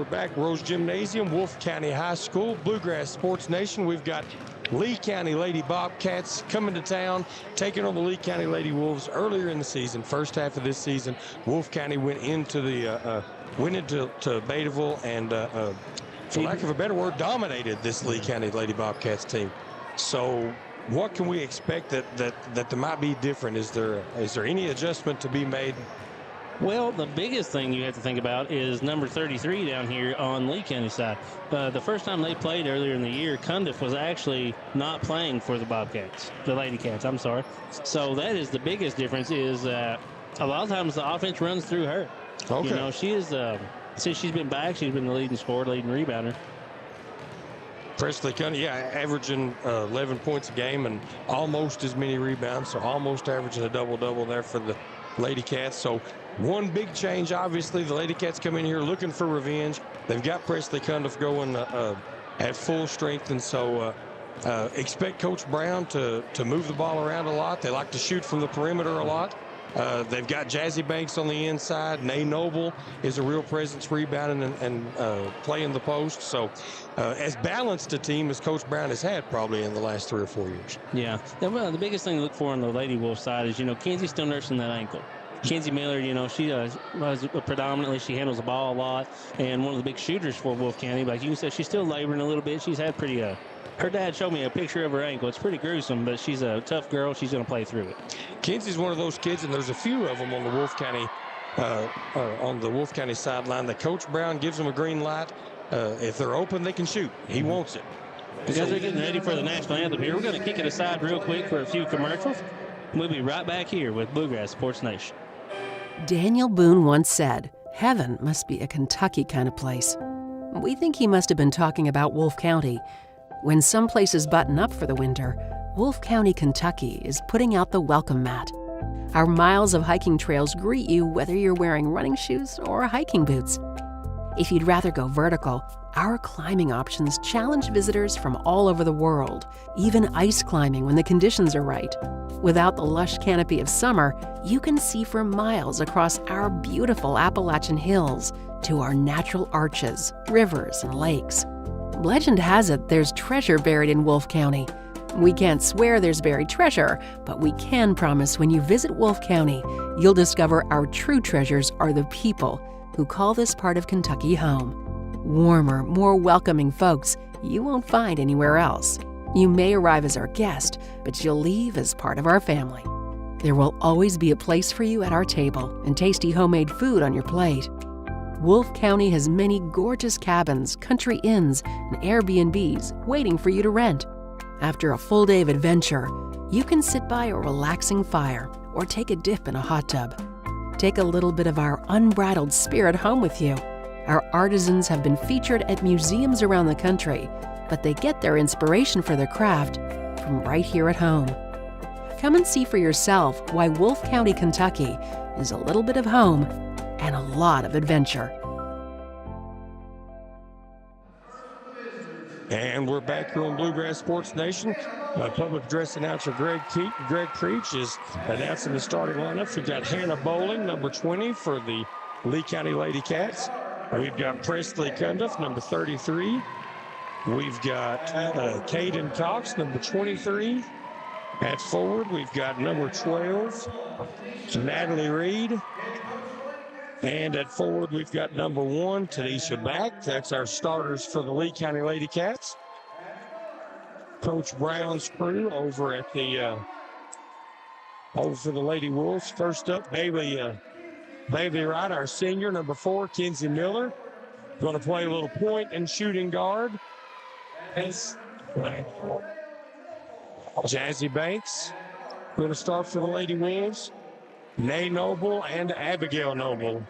we're back. Rose Gymnasium, Wolfe County High School, Bluegrass Sports Nation. We've got Lee County Lady Bobcats coming to town, taking on the Lee County Lady Wolves earlier in the season. First half of this season, Wolfe County went into Betaville and, for lack of a better word, dominated this Lee County Lady Bobcats team. So what can we expect that there might be different? Is there any adjustment to be made? Well, the biggest thing you have to think about is number 33 down here on Lee County side. The first time they played earlier in the year, Cundiff was actually not playing for the Bobcats, the Lady Cats, I'm sorry. So that is the biggest difference, is that a lot of times the offense runs through her. Okay. You know, she is, since she's been back, she's been the leading scorer, leading rebounder. Presley Cundiff, yeah, averaging 11 points a game and almost as many rebounds, so almost averaging a double-double there for the Lady Cats. So one big change, obviously, the Lady Cats come in here looking for revenge. They've got Presley Cundiff going at full strength, and so expect Coach Brown to move the ball around a lot. They like to shoot from the perimeter a lot. They've got Jazzy Banks on the inside. Nay Noble is a real presence rebounding and playing the post. So as balanced a team as Coach Brown has had probably in the last 3 or 4 years. Yeah. Well, the biggest thing to look for on the Lady Wolf side is, Kenzie's still nursing that ankle. Kenzie Miller, she was predominantly, she handles the ball a lot, and one of the big shooters for Wolfe County. Like you said, she's still laboring a little bit. She's had pretty, her dad showed me a picture of her ankle. It's pretty gruesome, but she's a tough girl. She's going to play through it. Kenzie's one of those kids, and there's a few of them on the Wolfe County sideline that Coach Brown gives them a green light. If they're open, they can shoot. He wants it. Because they're getting ready for the national anthem here, we're going to kick it aside real quick for a few commercials. We'll be right back here with Bluegrass Sports Nation. Daniel Boone once said, "Heaven must be a Kentucky kind of place." We think he must have been talking about Wolfe County. When some places button up for the winter, Wolfe County, Kentucky is putting out the welcome mat. Our miles of hiking trails greet you whether you're wearing running shoes or hiking boots. If you'd rather go vertical, our climbing options challenge visitors from all over the world, even ice climbing when the conditions are right. Without the lush canopy of summer, you can see for miles across our beautiful Appalachian hills to our natural arches, rivers, and lakes. Legend has it there's treasure buried in Wolfe County. We can't swear there's buried treasure, but we can promise when you visit Wolfe County, you'll discover our true treasures are the people who call this part of Kentucky home. Warmer, more welcoming folks you won't find anywhere else. You may arrive as our guest, but you'll leave as part of our family. There will always be a place for you at our table and tasty homemade food on your plate. Wolfe County has many gorgeous cabins, country inns, and Airbnbs waiting for you to rent. After a full day of adventure, you can sit by a relaxing fire or take a dip in a hot tub. Take a little bit of our unbridled spirit home with you. Our artisans have been featured at museums around the country, but they get their inspiration for their craft from right here at home. Come and see for yourself why Wolfe County, Kentucky is a little bit of home and a lot of adventure. And we're back here on Bluegrass Sports Nation. Public address announcer Greg Creech is announcing the starting lineups. We've got Hannah Bowling, number 20 for the Lee County Lady Cats. We've got Presley Cundiff, number 33. We've got Caden Cox, number 23. At forward, we've got number 12, Natalie Reed. And at forward, we've got number 1, Tanisha Back. That's our starters for the Lee County Lady Cats. Coach Brown's crew over at the over for the Lady Wolves. First up, Bailey Wright, our senior, number 4, Kenzie Miller. Going to play a little point and shooting guard. Jazzy Banks going to start for the Lady Wolves. Nay Noble and Abigail Noble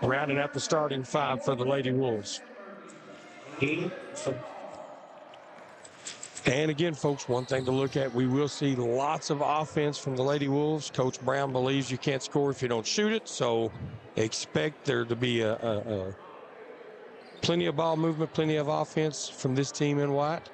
rounding out the starting 5 for the Lady Wolves. And again, folks, one thing to look at, we will see lots of offense from the Lady Wolves. Coach Brown believes you can't score if you don't shoot it, so expect there to be plenty of ball movement, plenty of offense from this team in white.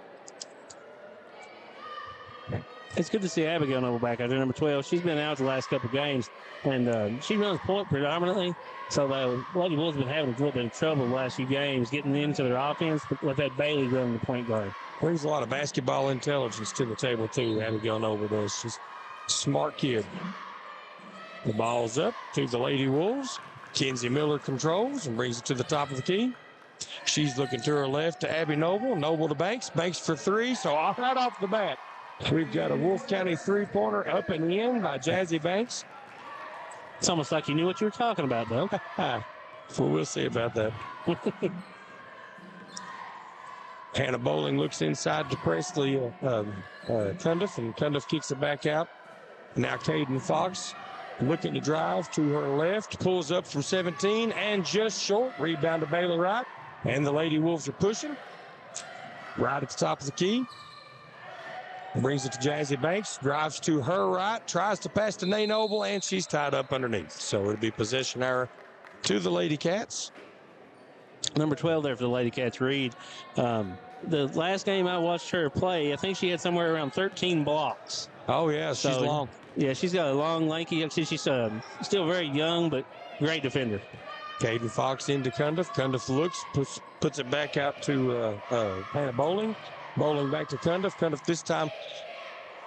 It's good to see Abigail Noble back out there, number 12. She's been out the last couple games, and she runs point predominantly. So Lady Wolves have been having a little bit of trouble the last few games getting into their offense with that Bailey running the point guard. Brings a lot of basketball intelligence to the table, too, Abigail Noble does. She's a smart kid. The ball's up to the Lady Wolves. Kenzie Miller controls and brings it to the top of the key. She's looking to her left to Abby Noble. Noble to Banks. Banks for three. So right off the bat, we've got a Wolfe County three-pointer up and in by Jazzy Banks. It's almost like you knew what you were talking about, though. Well, we'll see about that. Hannah Bowling looks inside to Presley Cundiff, and Cundiff kicks it back out. Now Caden Fox looking to drive to her left, pulls up from 17 and just short. Rebound to Bailey Wright, and the Lady Wolves are pushing. Right at the top of the key. Brings it to Jazzy Banks, drives to her right, tries to pass to Nay Noble, and she's tied up underneath. So it'll be possession error to the Lady Cats. Number 12 there for the Lady Cats, Reed. The last game I watched her play, I think she had somewhere around 13 blocks. Oh, yeah, she's long. Yeah, she's got a long, lanky. She's still very young, but great defender. Caden Fox into Cundiff. Cundiff looks, puts it back out to Hannah Bowling. Bowling back to Cundiff. Cundiff this time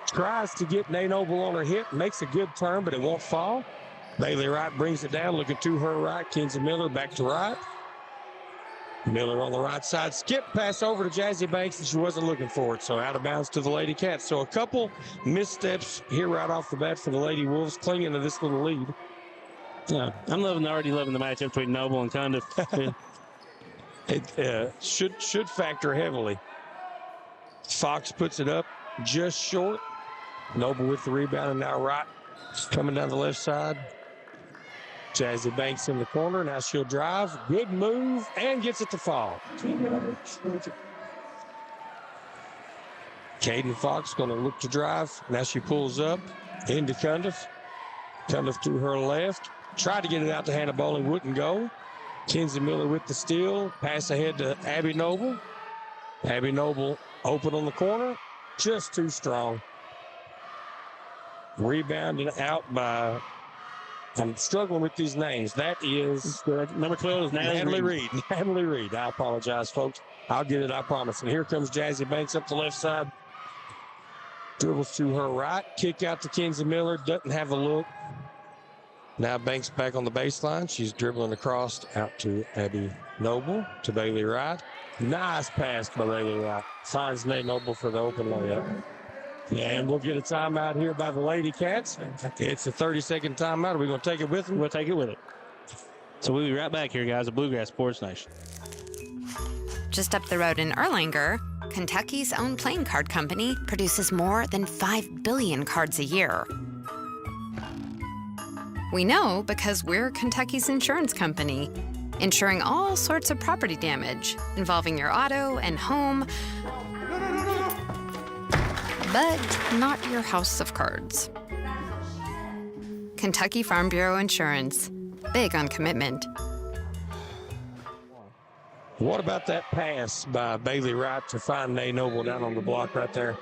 tries to get Nay Noble on her hip. Makes a good turn, but it won't fall. Bailey Wright brings it down, looking to her right. Kenzie Miller back to right. Miller on the right side. Skip pass over to Jazzy Banks, and she wasn't looking for it. So out of bounds to the Lady Cats. So a couple missteps here right off the bat for the Lady Wolves, clinging to this little lead. Yeah, I'm already loving the matchup between Noble and Cundiff. It should factor heavily. Fox puts it up just short. Noble with the rebound, and now Wright coming down the left side. Jazzy Banks in the corner. Now she'll drive. Good move, and gets it to fall. Caden Fox going to look to drive. Now she pulls up into Cundiff. Cundiff to her left. Tried to get it out to Hannah Bowling. Wouldn't go. Kenzie Miller with the steal. Pass ahead to Abby Noble. Abby Noble open on the corner. Just too strong. Rebounded out by... I'm struggling with these names. That is number 12 is Natalie Reed. Natalie Reed. I apologize, folks. I'll get it, I promise. And here comes Jazzy Banks up the left side. Dribbles to her right. Kick out to Kenzie Miller. Doesn't have a look. Now Banks back on the baseline. She's dribbling across out to Abby Noble, to Bailey Wright. Nice pass by Bailey Wright. Finds Nate Noble for the open layup. And we'll get a timeout here by the Lady Cats. It's a 30-second timeout. Are we going to take it with them? We'll take it with it. So we'll be right back here, guys, at Bluegrass Sports Nation. Just up the road in Erlanger, Kentucky's own playing card company produces more than 5 billion cards a year. We know because we're Kentucky's insurance company, insuring all sorts of property damage involving your auto and home, but not your house of cards. Kentucky Farm Bureau Insurance. Big on commitment. What about that pass by Bailey Wright to find Nay Noble down on the block right there?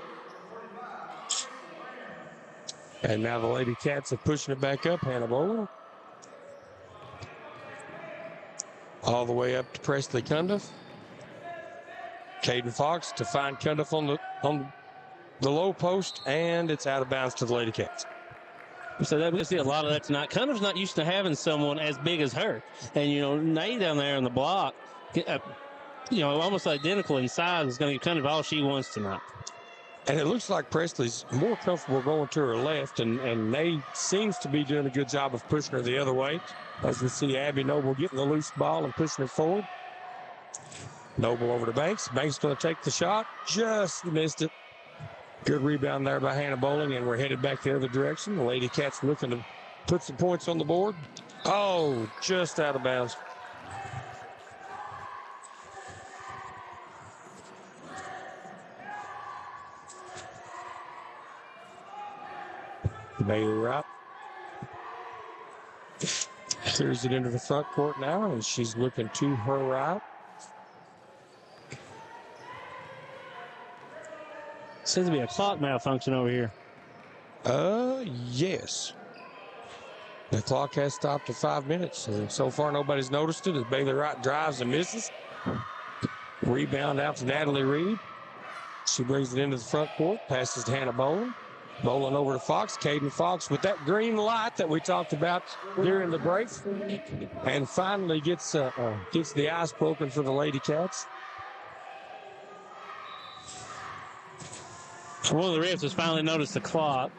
And now the Lady Cats are pushing it back up. Hannah Bowling. All the way up to Presley Cundiff. Caden Fox to find Cundiff on the low post, and it's out of bounds to the Lady Cats. So that we see a lot of that tonight. Cundiff's not used to having someone as big as her. And, Nay down there on the block, almost identical in size, is going to give Cundiff all she wants tonight. And it looks like Presley's more comfortable going to her left, and Nay seems to be doing a good job of pushing her the other way. As we see Abby Noble getting the loose ball and pushing it forward. Noble over to Banks. Banks going to take the shot. Just missed it. Good rebound there by Hannah Bowling, and we're headed back the other direction. The Lady Cats looking to put some points on the board. Oh, just out of bounds. Bailey Wright clears it into the front court now, and she's looking to her right. Seems to be a clock malfunction over here. Yes. The clock has stopped at 5 minutes. So far, nobody's noticed it as Bailey Wright drives and misses. Rebound out to Natalie Reed. She brings it into the front court, passes to Hannah Boland. Boland over to Fox. Caden Fox with that green light that we talked about during the break. And finally gets the ice broken for the Lady Cats. One of the refs has finally noticed the clock.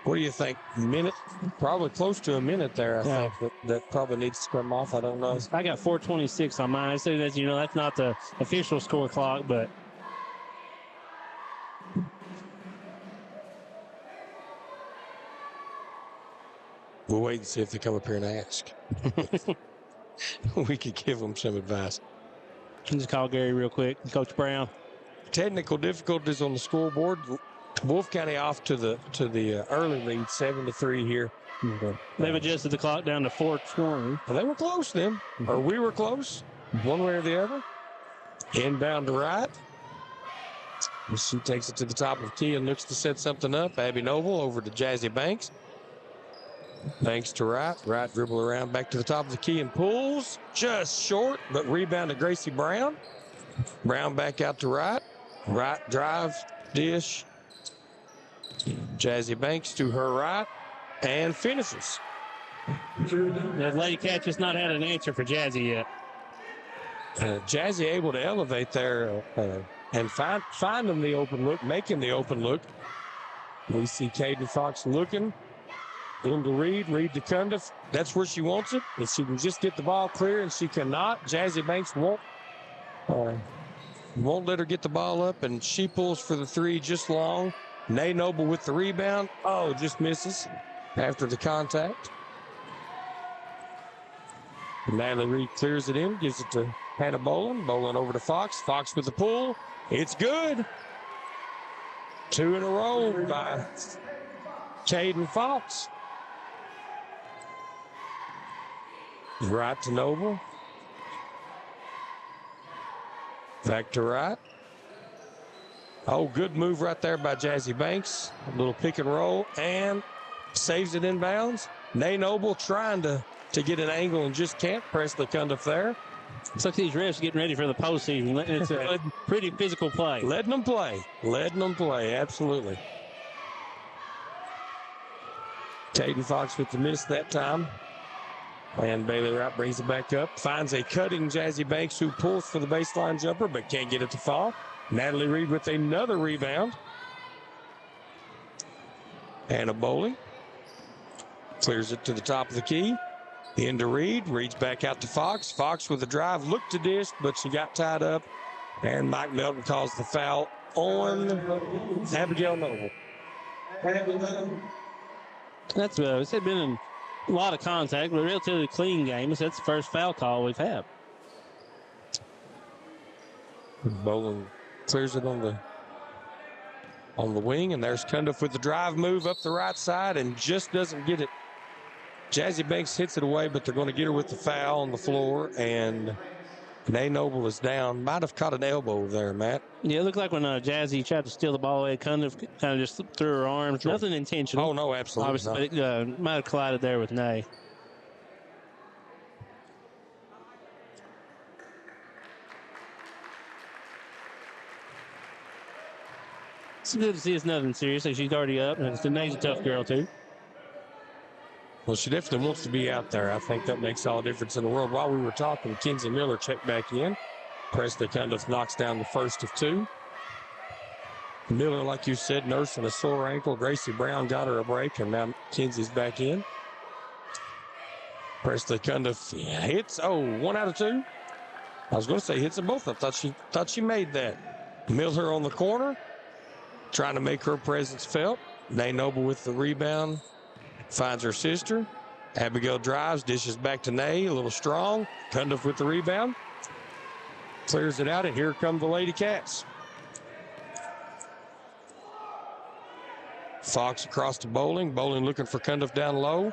What do you think? Minute? Probably close to a minute there, I think. That probably needs to come off. I don't know. I got 4:26 on mine. I say that, that's not the official score clock, but. We'll wait and see if they come up here and ask. We could give them some advice. Just call Gary real quick. Coach Brown. Technical difficulties on the scoreboard. Wolfe County off to the early lead, 7-3 here. They've adjusted the clock down to 4:20. Well, they were close then, or we were close, one way or the other. Inbound to Wright. She takes it to the top of the key and looks to set something up. Abby Noble over to Jazzy Banks. Banks to Wright. Wright dribble around back to the top of the key and pulls. Just short, but rebound to Gracie Brown. Brown back out to Wright. Wright drive, dish. Jazzy Banks to her right and finishes. The Lady Cat just not had an answer for Jazzy yet. Jazzy able to elevate there and find them the open look, making the open look. We see Caden Fox looking into Reed to Cundiff. That's where she wants it. If she can just get the ball clear, and she cannot, Jazzy Banks won't let her get the ball up, and she pulls for the three just long. Nay Noble with the rebound. Oh, just misses after the contact. Natalie Reed clears it in, gives it to Hannah Boland. Boland over to Fox. Fox with the pull. It's good. 2 in a row by Caden Fox. Right to Noble. Back to Wright. Oh, good move right there by Jazzy Banks. A little pick and roll and saves it inbounds. Nay Noble trying to get an angle and just can't. Presley Cundiff there. Looks like these refs getting ready for the postseason. It's a pretty physical play. Letting them play. Absolutely. Caden Fox with the miss that time. And Bailey Wright brings it back up. Finds a cutting Jazzy Banks who pulls for the baseline jumper but can't get it to fall. Natalie Reed with another rebound. Hannah Bowling clears it to the top of the key. Into Reed. Reed's back out to Fox. Fox with a drive. Looked to dish, but she got tied up. And Mike Melton calls the foul on Abigail Noble. That's it's been a lot of contact, but a relatively clean game. That's the first foul call we've had. Bowling clears it on the wing, and there's Cundiff with the drive move up the right side and just doesn't get it. Jazzy Banks hits it away, but they're going to get her with the foul on the floor, and Nay Noble is down. Might have caught an elbow there, Matt. Yeah, it looked like when Jazzy tried to steal the ball away, Cundiff kind of just slipped through her arms. Sure. Nothing intentional. Oh, no, absolutely obviously, not. It might have collided there with Nay. It's good to see it's nothing serious. Like she's already up, and Nay's a tough girl, too. Well, she definitely wants to be out there. I think that makes all the difference in the world. While we were talking, Kenzie Miller checked back in. Presley Cundiff knocks down the first of 2. Miller, like you said, nursing a sore ankle. Gracie Brown got her a break, and now Kenzie's back in. Presley Cundiff hits. Oh, 1 out of 2. I was going to say hits them both. I thought she made that. Miller on the corner, trying to make her presence felt. Nay Noble with the rebound. Finds her sister. Abigail drives, dishes back to Nay, a little strong. Cundiff with the rebound. Clears it out, and here come the Lady Cats. Fox across to Bowling. Bowling looking for Cundiff down low.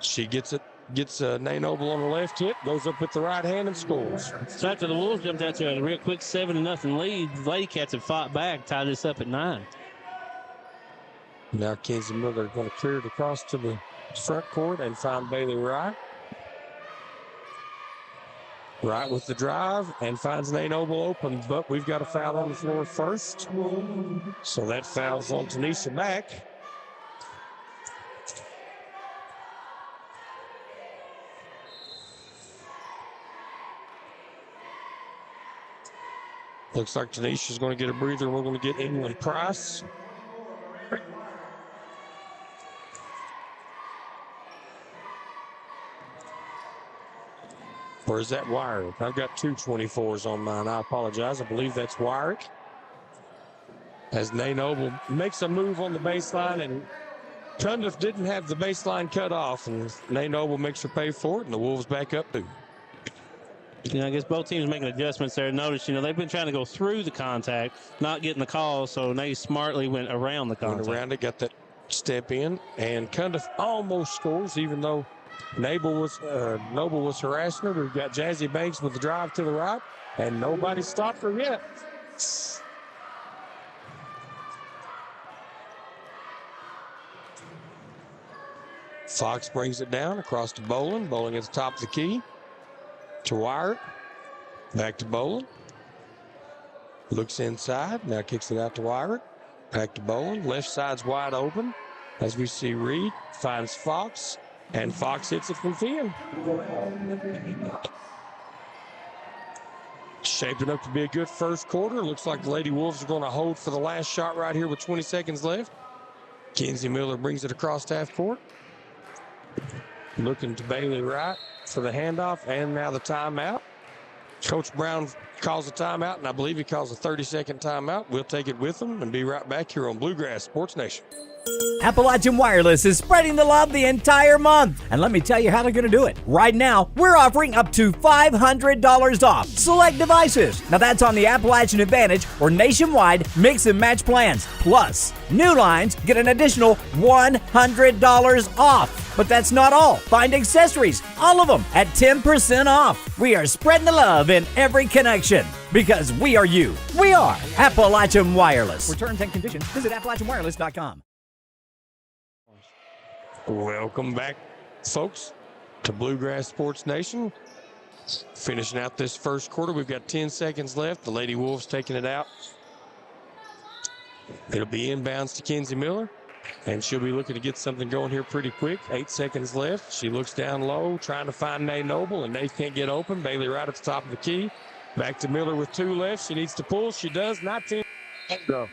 She gets it. Gets Nay Noble on the left hit. Goes up with the right hand and scores. So after the Wolves jumped out to a real quick 7-0 lead, the Lady Cats have fought back, tied this up at 9. Now Kenzie Miller going to clear it across to the front court and find Bailey Wright. Wright with the drive and finds Nate Noble open, but we've got a foul on the floor first. So that foul's on Tanisha Mack. Looks like Tanisha's going to get a breather, and we're going to get England Price. Or is that Wyrick? I've got two 24s on mine. I apologize. I believe that's Wyrick. As Nate Noble makes a move on the baseline, and Cundiff didn't have the baseline cut off, and Nate Noble makes her pay for it, and the Wolves back up two. I guess both teams making adjustments there. Notice, they've been trying to go through the contact, not getting the call, so Nate smartly went around the contact. Went around it, got that step in, and Cundiff almost scores, even though Noble was harassing her. We've got Jazzy Banks with the drive to the right, and nobody stopped her yet. Fox brings it down across to Boland. Boland at the top of the key. To Wyatt. Back to Boland. Looks inside. Now kicks it out to Wyatt. Back to Boland. Left side's wide open. As we see Reed finds Fox. And Fox hits it from 10. Shaping up to be a good first quarter. Looks like the Lady Wolves are going to hold for the last shot right here with 20 seconds left. Kenzie Miller brings it across half court. Looking to Bailey Wright for the handoff and now the timeout. Coach Brown calls a timeout, and I believe he calls a 30-second timeout. We'll take it with him and be right back here on Bluegrass Sports Nation. Appalachian Wireless is spreading the love the entire month. And let me tell you how they're going to do it. Right now, we're offering up to $500 off select devices. Now that's on the Appalachian Advantage or nationwide mix and match plans. Plus, new lines get an additional $100 off. But that's not all. Find accessories, all of them, at 10% off. We are spreading the love in every connection because we are you. We are Appalachian Wireless. For terms and conditions, visit AppalachianWireless.com. Welcome back, folks, to Bluegrass Sports Nation. Finishing out this first quarter, we've got 10 seconds left. The Lady Wolves taking it out. It'll be inbounds to Kenzie Miller, and she'll be looking to get something going here pretty quick. 8 seconds left. She looks down low, trying to find Nate Noble, and Nate can't get open. Bailey right at the top of the key. Back to Miller with 2 left. She needs to pull. She does. 19. Go.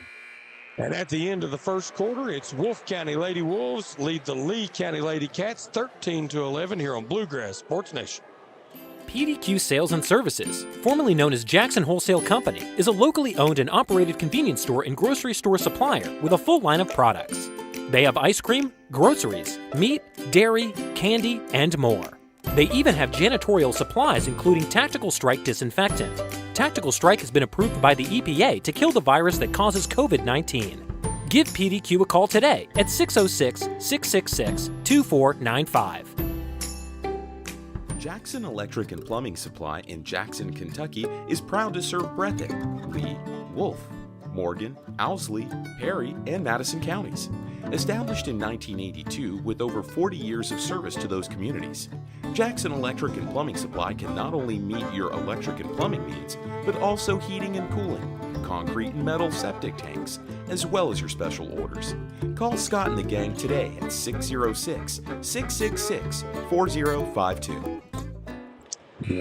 And at the end of the first quarter, it's Wolfe County Lady Wolves lead the Lee County Lady Cats 13-11 here on Bluegrass Sports Nation. PDQ Sales and Services, formerly known as Jackson Wholesale Company, is a locally owned and operated convenience store and grocery store supplier with a full line of products. They have ice cream, groceries, meat, dairy, candy, and more. They even have janitorial supplies including Tactical Strike disinfectant. Tactical Strike has been approved by the EPA to kill the virus that causes COVID-19. Give PDQ a call today at 606-666-2495. Jackson Electric and Plumbing Supply in Jackson, Kentucky is proud to serve Breathitt, Lee, Wolfe, Morgan, Owsley, Perry, and Madison counties. Established in 1982 with over 40 years of service to those communities, Jackson Electric and Plumbing Supply can not only meet your electric and plumbing needs, but also heating and cooling, concrete and metal septic tanks, as well as your special orders. Call Scott and the gang today at 606-666-4052.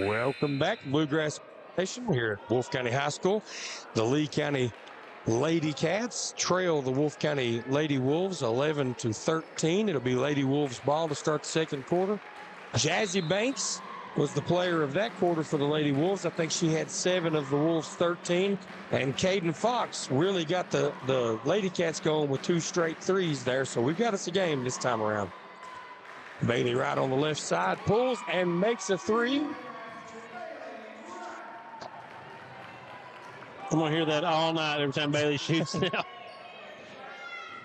Welcome back, Bluegrass Nation, here at Wolfe County High School. The Lee County Lady Cats trail the Wolfe County Lady Wolves 11-13. It'll be Lady Wolves ball to start the second quarter. Jazzy Banks was the player of that quarter for the Lady Wolves. I think she had 7 of the Wolves' 13. And Caden Fox really got the Lady Cats going with 2 straight threes there. So we've got us a game this time around. Bailey right on the left side, pulls and makes a 3. I'm going to hear that all night every time Bailey shoots now.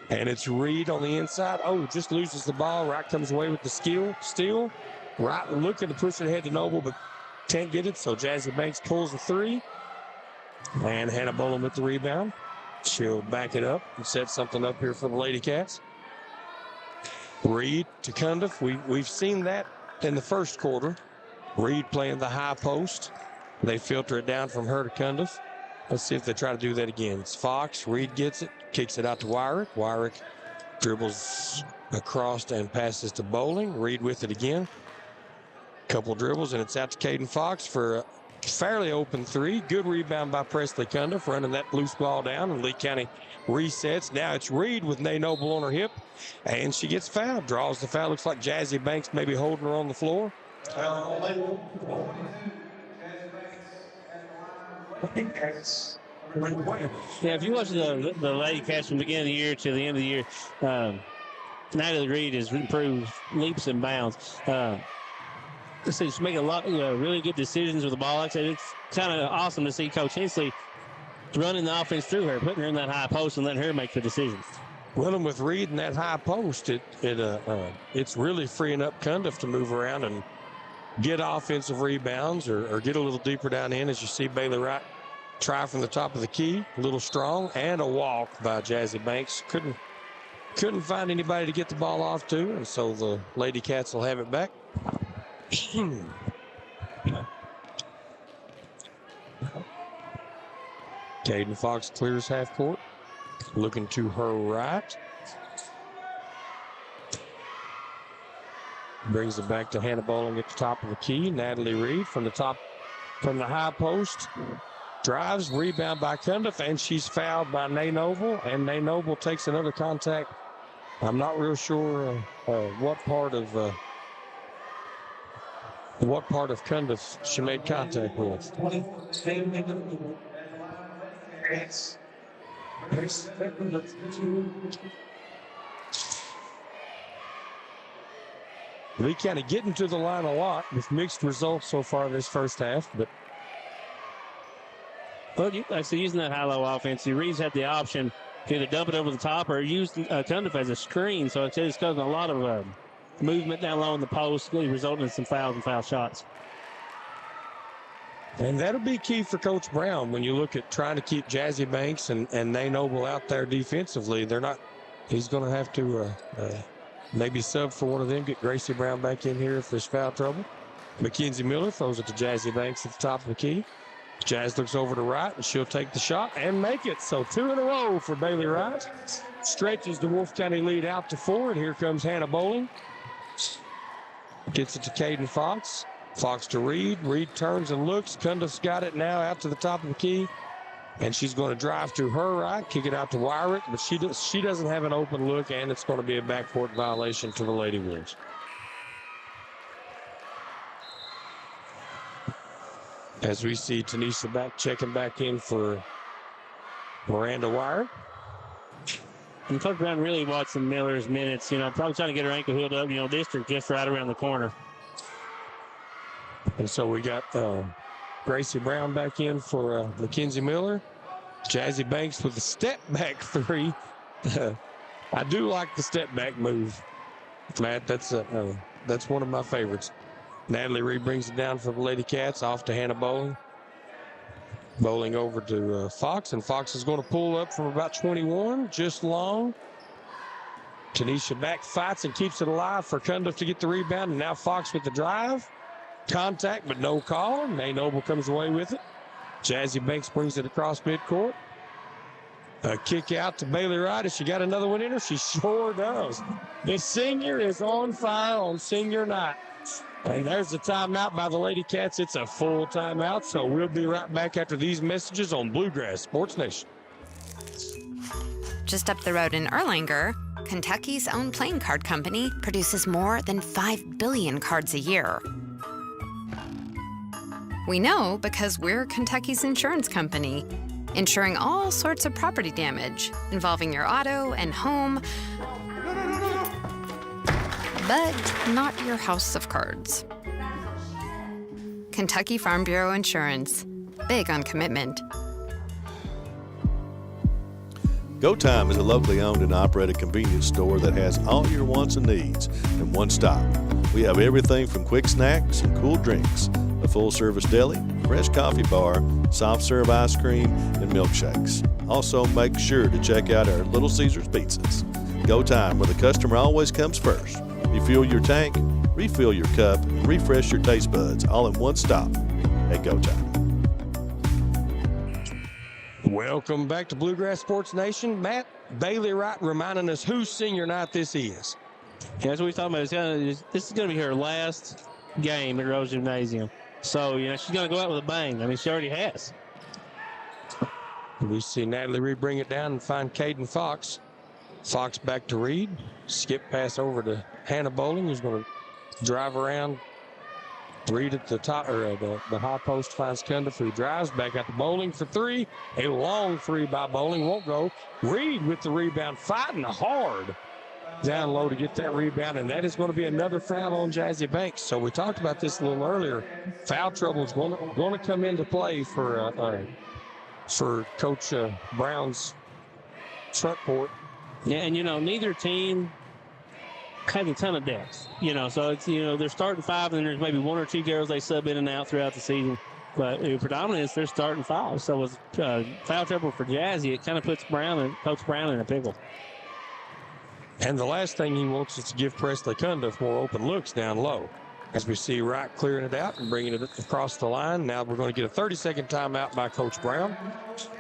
And it's Reed on the inside. Oh, just loses the ball. Wright comes away with the steal. Wright looking to push it ahead to Noble, but can't get it. So Jazzy Banks pulls the 3. And Hannah Boland with the rebound. She'll back it up and set something up here for the Lady Cats. Reed to Cundiff. We've seen that in the first quarter. Reed playing the high post. They filter it down from her to Cundiff. Let's see if they try to do that again. It's Fox. Reed gets it, kicks it out to Wyrick. Wyrick dribbles across and passes to Bowling. Reed with it again. Couple dribbles, and it's out to Caden Fox for a fairly open three. Good rebound by Presley Cundiff, running that loose ball down, and Lee County resets. Now it's Reed with Nay Noble on her hip, and she gets fouled. Draws the foul. Looks like Jazzy Banks maybe holding her on the floor. Yeah, if you watch the Lady Cats from the beginning of the year to the end of the year, Natalie Reed has improved leaps and bounds. She's making a lot really good decisions with the ball. Like I said, it's kind of awesome to see Coach Hensley running the offense through her, putting her in that high post and letting her make the decisions. Well, and with Reed in that high post, it's really freeing up Cundiff to move around and get offensive rebounds or get a little deeper down in. As you see Bailey Wright try from the top of the key, a little strong, and a walk by Jazzy Banks. Couldn't find anybody to get the ball off to, and so the Lady Cats will have it back. Caden Fox clears half court, looking to her right. Brings it back to Hannah Bowling at the top of the key. Natalie Reed from the high post. Drives, rebound by Cundiff, and she's fouled by Nay Noble, and Nay Noble takes another contact. I'm not real sure what part of Cundiff she made contact with. Lee County getting to the line a lot with mixed results so far this first half, but using that high-low offense, the Reeds had the option to either dump it over the top or use Cundiff as a screen. So it's causing a lot of movement down low in the post, really resulting in some fouls and foul shots. And that'll be key for Coach Brown when you look at trying to keep Jazzy Banks and Nay Noble out there defensively. He's going to have to maybe sub for one of them, get Gracie Brown back in here if there's foul trouble. Mackenzie Miller throws it to Jazzy Banks at the top of the key. Jazz looks over to Wright, and she'll take the shot and make it. So 2 in a row for Bailey Wright. Stretches the Wolfe County lead out to 4, and here comes Hannah Bowling. Gets it to Caden Fox. Fox to Reed. Reed turns and looks. Cundiff's got it now out to the top of the key. And she's going to drive to her right, kick it out to Wyrick, but she doesn't have an open look, and it's going to be a backcourt violation to the Lady Wolves. As we see Tanisha checking back in for Miranda Wyrick. And Coach Brown really watching Miller's minutes, probably trying to get her ankle healed up, district just right around the corner. And so we got Gracie Brown back in for Mackenzie Miller. Jazzy Banks with a step back three. I do like the step back move, Matt. That's one of my favorites. Natalie Reed brings it down for the Lady Cats, off to Hannah Bowling. Bowling over to Fox, and Fox is going to pull up from about 21, just long. Tanisha back fights and keeps it alive for Cundiff to get the rebound, and now Fox with the drive. Contact, but no call. Nay Noble comes away with it. Jazzy Banks brings it across midcourt. A kick out to Bailey Wright. Has she got another one in her? She sure does. The senior is on fire on senior night. And there's the timeout by the Lady Cats. It's a full timeout, so we'll be right back after these messages on Bluegrass Sports Nation. Just up the road in Erlanger, Kentucky's own playing card company produces more than 5 billion cards a year. We know because we're Kentucky's insurance company, insuring all sorts of property damage involving your auto and home, but not your house of cards. Kentucky Farm Bureau Insurance. Big on commitment. Go Time is a locally owned and operated convenience store that has all your wants and needs in one stop. We have everything from quick snacks and cool drinks, a full-service deli, fresh coffee bar, soft-serve ice cream, and milkshakes. Also, make sure to check out our Little Caesars pizzas. Go Time, where the customer always comes first. Refuel your tank, refill your cup, and refresh your taste buds all in one stop at Go Time. Welcome back to Bluegrass Sports Nation. Matt, Bailey Wright reminding us whose senior night this is. Yeah, that's what we're talking about. This is going to be her last game at Rose Gymnasium. So, she's going to go out with a bang. I mean, she already has. We see Natalie Reed bring it down and find Caden Fox. Fox back to Reed. Skip pass over to Hannah Bowling, who's going to drive around. Reed at the top, or the high post finds Cundiff, who drives back out to Bowling for three. A long three by Bowling, won't go. Reed with the rebound, fighting hard down low to get that rebound, and that is going to be another foul on Jazzy Banks. So we talked about this a little earlier. Foul trouble is going to come into play for Coach Brown's front court. Yeah, and neither team have a ton of depth. So it's they're starting five, and then there's maybe one or two girls they sub in and out throughout the season. But predominantly it's they're starting five. So with foul trouble for Jazzy, it kind of puts Coach Brown in a pickle. And the last thing he wants is to give Presley Cundiff more open looks down low. As we see Wright clearing it out and bringing it across the line. Now we're going to get a 30-second timeout by Coach Brown.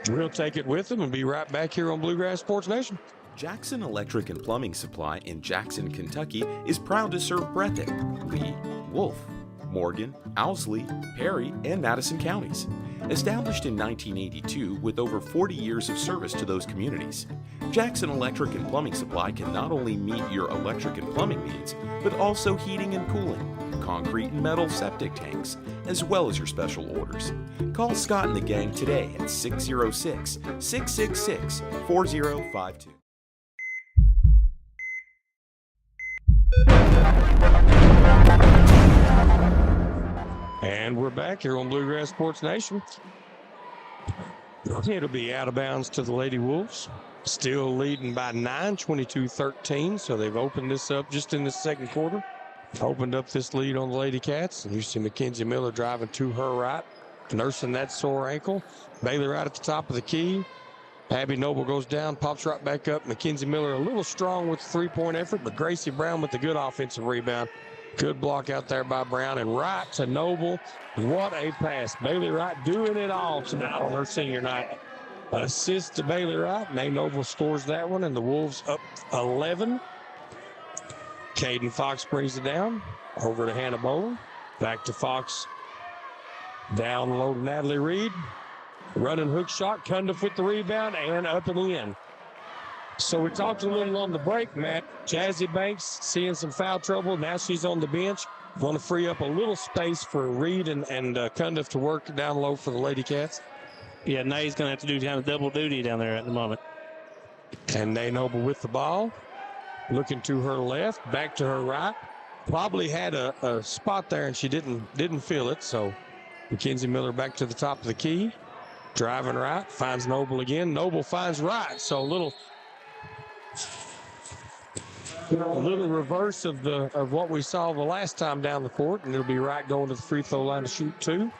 We'll take it with him and be right back here on Bluegrass Sports Nation. Jackson Electric and Plumbing Supply in Jackson, Kentucky is proud to serve Breathitt, Lee, Wolfe, Morgan, Owsley, Perry, and Madison counties. Established in 1982 with over 40 years of service to those communities, Jackson Electric and Plumbing Supply can not only meet your electric and plumbing needs, but also heating and cooling, concrete and metal septic tanks, as well as your special orders. Call Scott and the gang today at 606-666-4052. And we're back here on Bluegrass Sports Nation. It'll be out of bounds to the Lady Wolves. Still leading by 9, 22-13. So they've opened this up just in the second quarter. Opened up this lead on the Lady Cats. And you see Mackenzie Miller driving to her right, nursing that sore ankle. Bailey right at the top of the key. Abby Noble goes down, pops right back up. Mackenzie Miller a little strong with the three-point effort, but Gracie Brown with the good offensive rebound. Good block out there by Brown, and Wright to Noble. What a pass. Bailey Wright doing it all tonight on her senior night. Assist to Bailey Wright. May Noble scores that one, and the Wolves up 11. Caden Fox brings it down. Over to Hannah Bowling. Back to Fox. Down low to Natalie Reed. Running hook shot. Cundiff with the rebound, and up and in. So we talked a little on the break, Matt. Jazzy Banks seeing some foul trouble. Now she's on the bench. Want to free up a little space for Reed and Cundiff to work down low for the Lady Cats. Yeah, Nay's going to have to do kind of double duty down there at the moment. And Nay Noble with the ball. Looking to her left, back to her right. Probably had a spot there and she didn't feel it. So Mackenzie Miller back to the top of the key. Driving right, finds Noble again. Noble finds Wright. So a little reverse of what we saw the last time down the court, and it'll be Wright going to the free throw line to shoot two.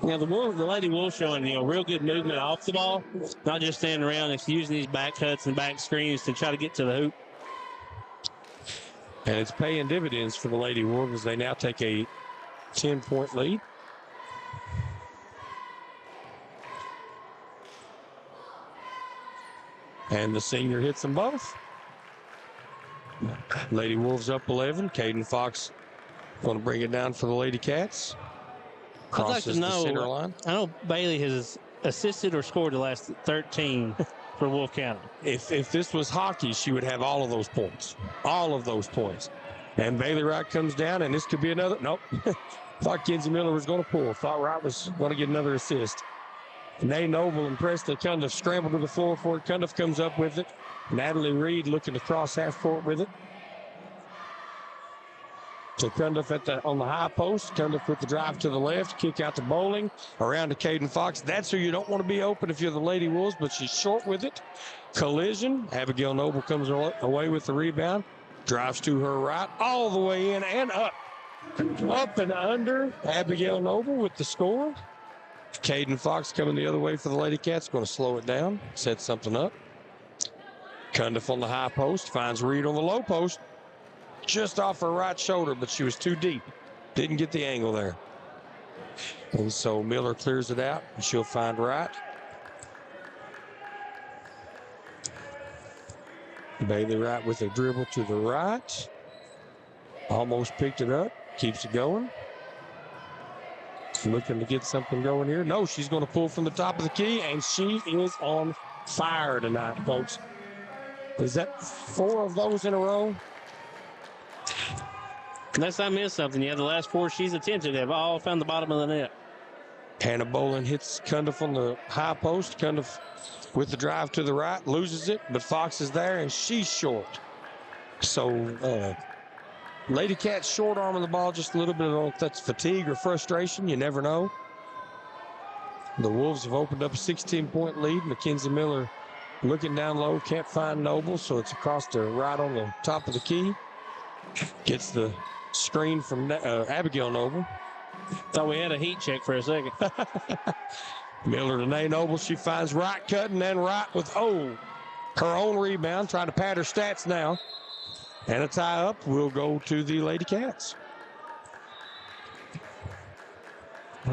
Yeah, the Lady Wolves showing real good movement off the ball, not just standing around. It's using these back cuts and back screens to try to get to the hoop. And it's paying dividends for the Lady Wolves as they now take a 10-point lead. And the senior hits them both. Lady Wolves up 11. Caden Fox going to bring it down for the Lady Cats. I'd like to know, the center line. I know Bailey has assisted or scored the last 13 for Wolfe County. If this was hockey, she would have all of those points. All of those points. And Bailey Wright comes down, and this could be another. Nope. Thought Kenzie Miller was going to pull. Thought Wright was going to get another assist. Nay Noble and Presley Cundiff scramble to the floor for it. Cundiff comes up with it. Natalie Reed looking to cross half court with it. So Cundiff on the high post. Cundiff with the drive to the left. Kick out to Bowling. Around to Caden Fox. That's who you don't want to be open if you're the Lady Wolves, but she's short with it. Collision. Abigail Noble comes away with the rebound. Drives to her right. All the way in and up. Up and under. Abigail Noble with the score. Caden Fox coming the other way for the Lady Cats. Going to slow it down, set something up. Cundiff on the high post, finds Reed on the low post. Just off her right shoulder, but she was too deep. Didn't get the angle there. And so Miller clears it out, and she'll find Wright. Bailey Wright with a dribble to the right. Almost picked it up, keeps it going. Looking to get something going here. No, she's going to pull from the top of the key, and she is on fire tonight, folks. Is that 4 of those in a row? Unless I missed something. Yeah, the last 4 she's attempted have all found the bottom of the net. Hannah Bolin hits Cundiff on the high post. Cundiff with the drive to the right, loses it, but Fox is there, and she's short. So, Lady Cats short arming the ball just a little bit. I don't know if that's fatigue or frustration. You never know. The Wolves have opened up a 16-point lead. Mackenzie Miller looking down low, can't find Noble, so it's across to right on the top of the key. Gets the screen from Abigail Noble. Thought we had a heat check for a second. Miller to Nay Noble. She finds Wright cutting, and Wright with, her own rebound, trying to pad her stats now. And a tie-up will go to the Lady Cats.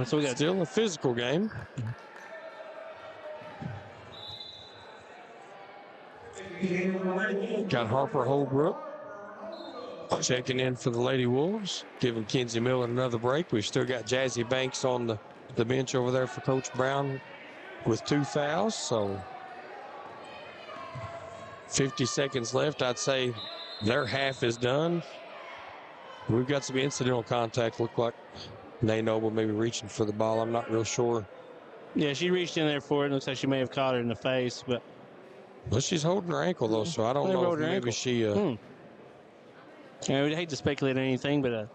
So we got still a physical game. Got Harper Holbrook checking in for the Lady Wolves, giving Kenzie Miller another break. We've still got Jazzy Banks on the bench over there for Coach Brown with 2 fouls. So 50 seconds left. I'd say their half is done. We've got some incidental contact. Look like Nay Noble maybe reaching for the ball. I'm not real sure. Yeah, she reached in there for it. Looks like she may have caught her in the face, but. Well, she's holding her ankle, though, so I don't know if maybe ankle. she... Yeah, we'd hate to speculate on anything, but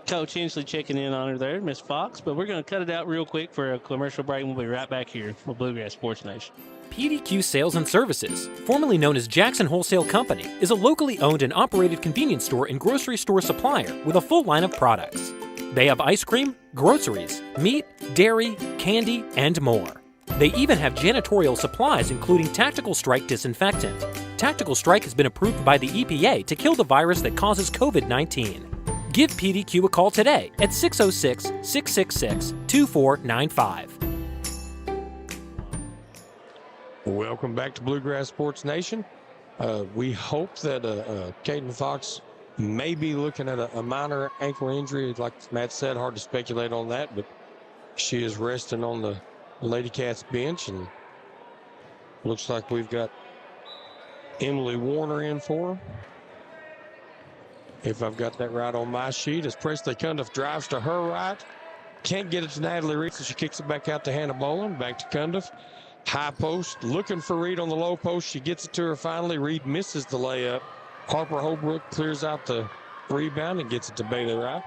Coach Hensley checking in on her there, Miss Fox. But we're going to cut it out real quick for a commercial break, and we'll be right back here with Bluegrass Sports Nation. PDQ Sales and Services, formerly known as Jackson Wholesale Company, is a locally owned and operated convenience store and grocery store supplier with a full line of products. They have ice cream, groceries, meat, dairy, candy, and more. They even have janitorial supplies, including Tactical Strike disinfectant. Tactical Strike has been approved by the EPA to kill the virus that causes COVID-19. Give PDQ a call today at 606-666-2495. Welcome back to Bluegrass Sports Nation. We hope that Caden Fox may be looking at a minor ankle injury. Like Matt said, hard to speculate on that, but she is resting on the Lady Cats bench, and looks like we've got Emily Warner in for her. If I've got that right on my sheet, as Presley Cundiff drives to her right. Can't get it to Natalie Reed, so she kicks it back out to Hannah Bolin. Back to Cundiff. High post, looking for Reed on the low post. She gets it to her finally. Reed misses the layup. Harper Holbrook clears out the rebound and gets it to Bailey Wright.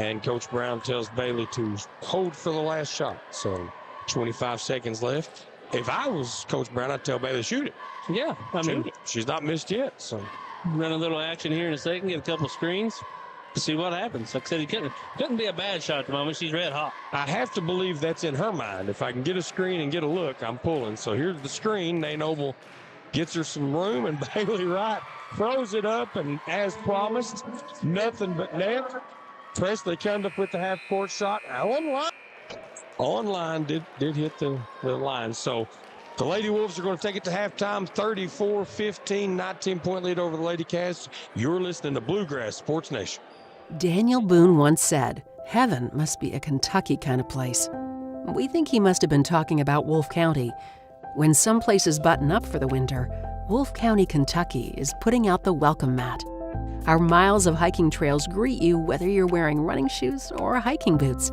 And Coach Brown tells Bailey to hold for the last shot. So 25 seconds left. If I was Coach Brown, I'd tell Bailey to shoot it. Yeah, I mean, she's not missed yet. So run a little action here in a second, get a couple of screens to see what happens. Like I said, he couldn't be a bad shot at the moment. She's red hot. I have to believe that's in her mind. If I can get a screen and get a look, I'm pulling. So here's the screen. Nay Noble gets her some room, and Bailey Wright throws it up, and as promised, nothing but net. Presley Cundiff with the half-court shot. Online did hit the line. So the Lady Wolves are going to take it to halftime, 34-15, 19-point lead over the Lady Cats. You're listening to Bluegrass Sports Nation. Daniel Boone once said, "Heaven must be a Kentucky kind of place." We think he must have been talking about Wolfe County. When some places button up for the winter, Wolfe County, Kentucky is putting out the welcome mat. Our miles of hiking trails greet you whether you're wearing running shoes or hiking boots.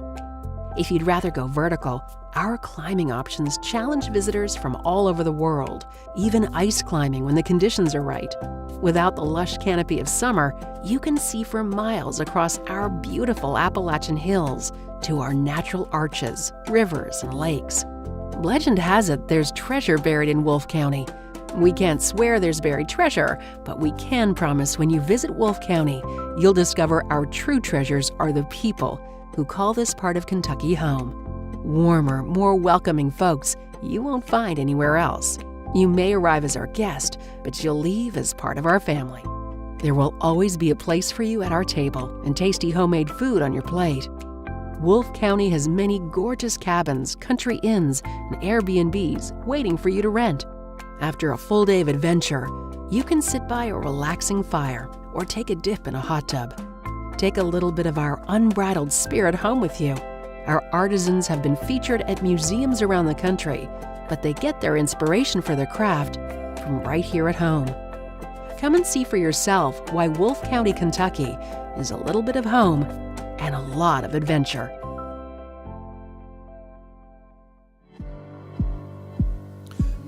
If you'd rather go vertical, our climbing options challenge visitors from all over the world, even ice climbing when the conditions are right. Without the lush canopy of summer, you can see for miles across our beautiful Appalachian hills to our natural arches, rivers, and lakes. Legend has it there's treasure buried in Wolfe County. We can't swear there's buried treasure, but we can promise when you visit Wolfe County, you'll discover our true treasures are the people who call this part of Kentucky home. warmer, more welcoming folks you won't find anywhere else. You may arrive as our guest, but you'll leave as part of our family. There will always be a place for you at our table and tasty homemade food on your plate. Wolfe County has many gorgeous cabins, country inns, and Airbnbs waiting for you to rent. After a full day of adventure, you can sit by a relaxing fire or take a dip in a hot tub. Take a little bit of our unbridled spirit home with you. Our artisans have been featured at museums around the country, but they get their inspiration for their craft from right here at home. Come and see for yourself why Wolfe County, Kentucky is a little bit of home and a lot of adventure.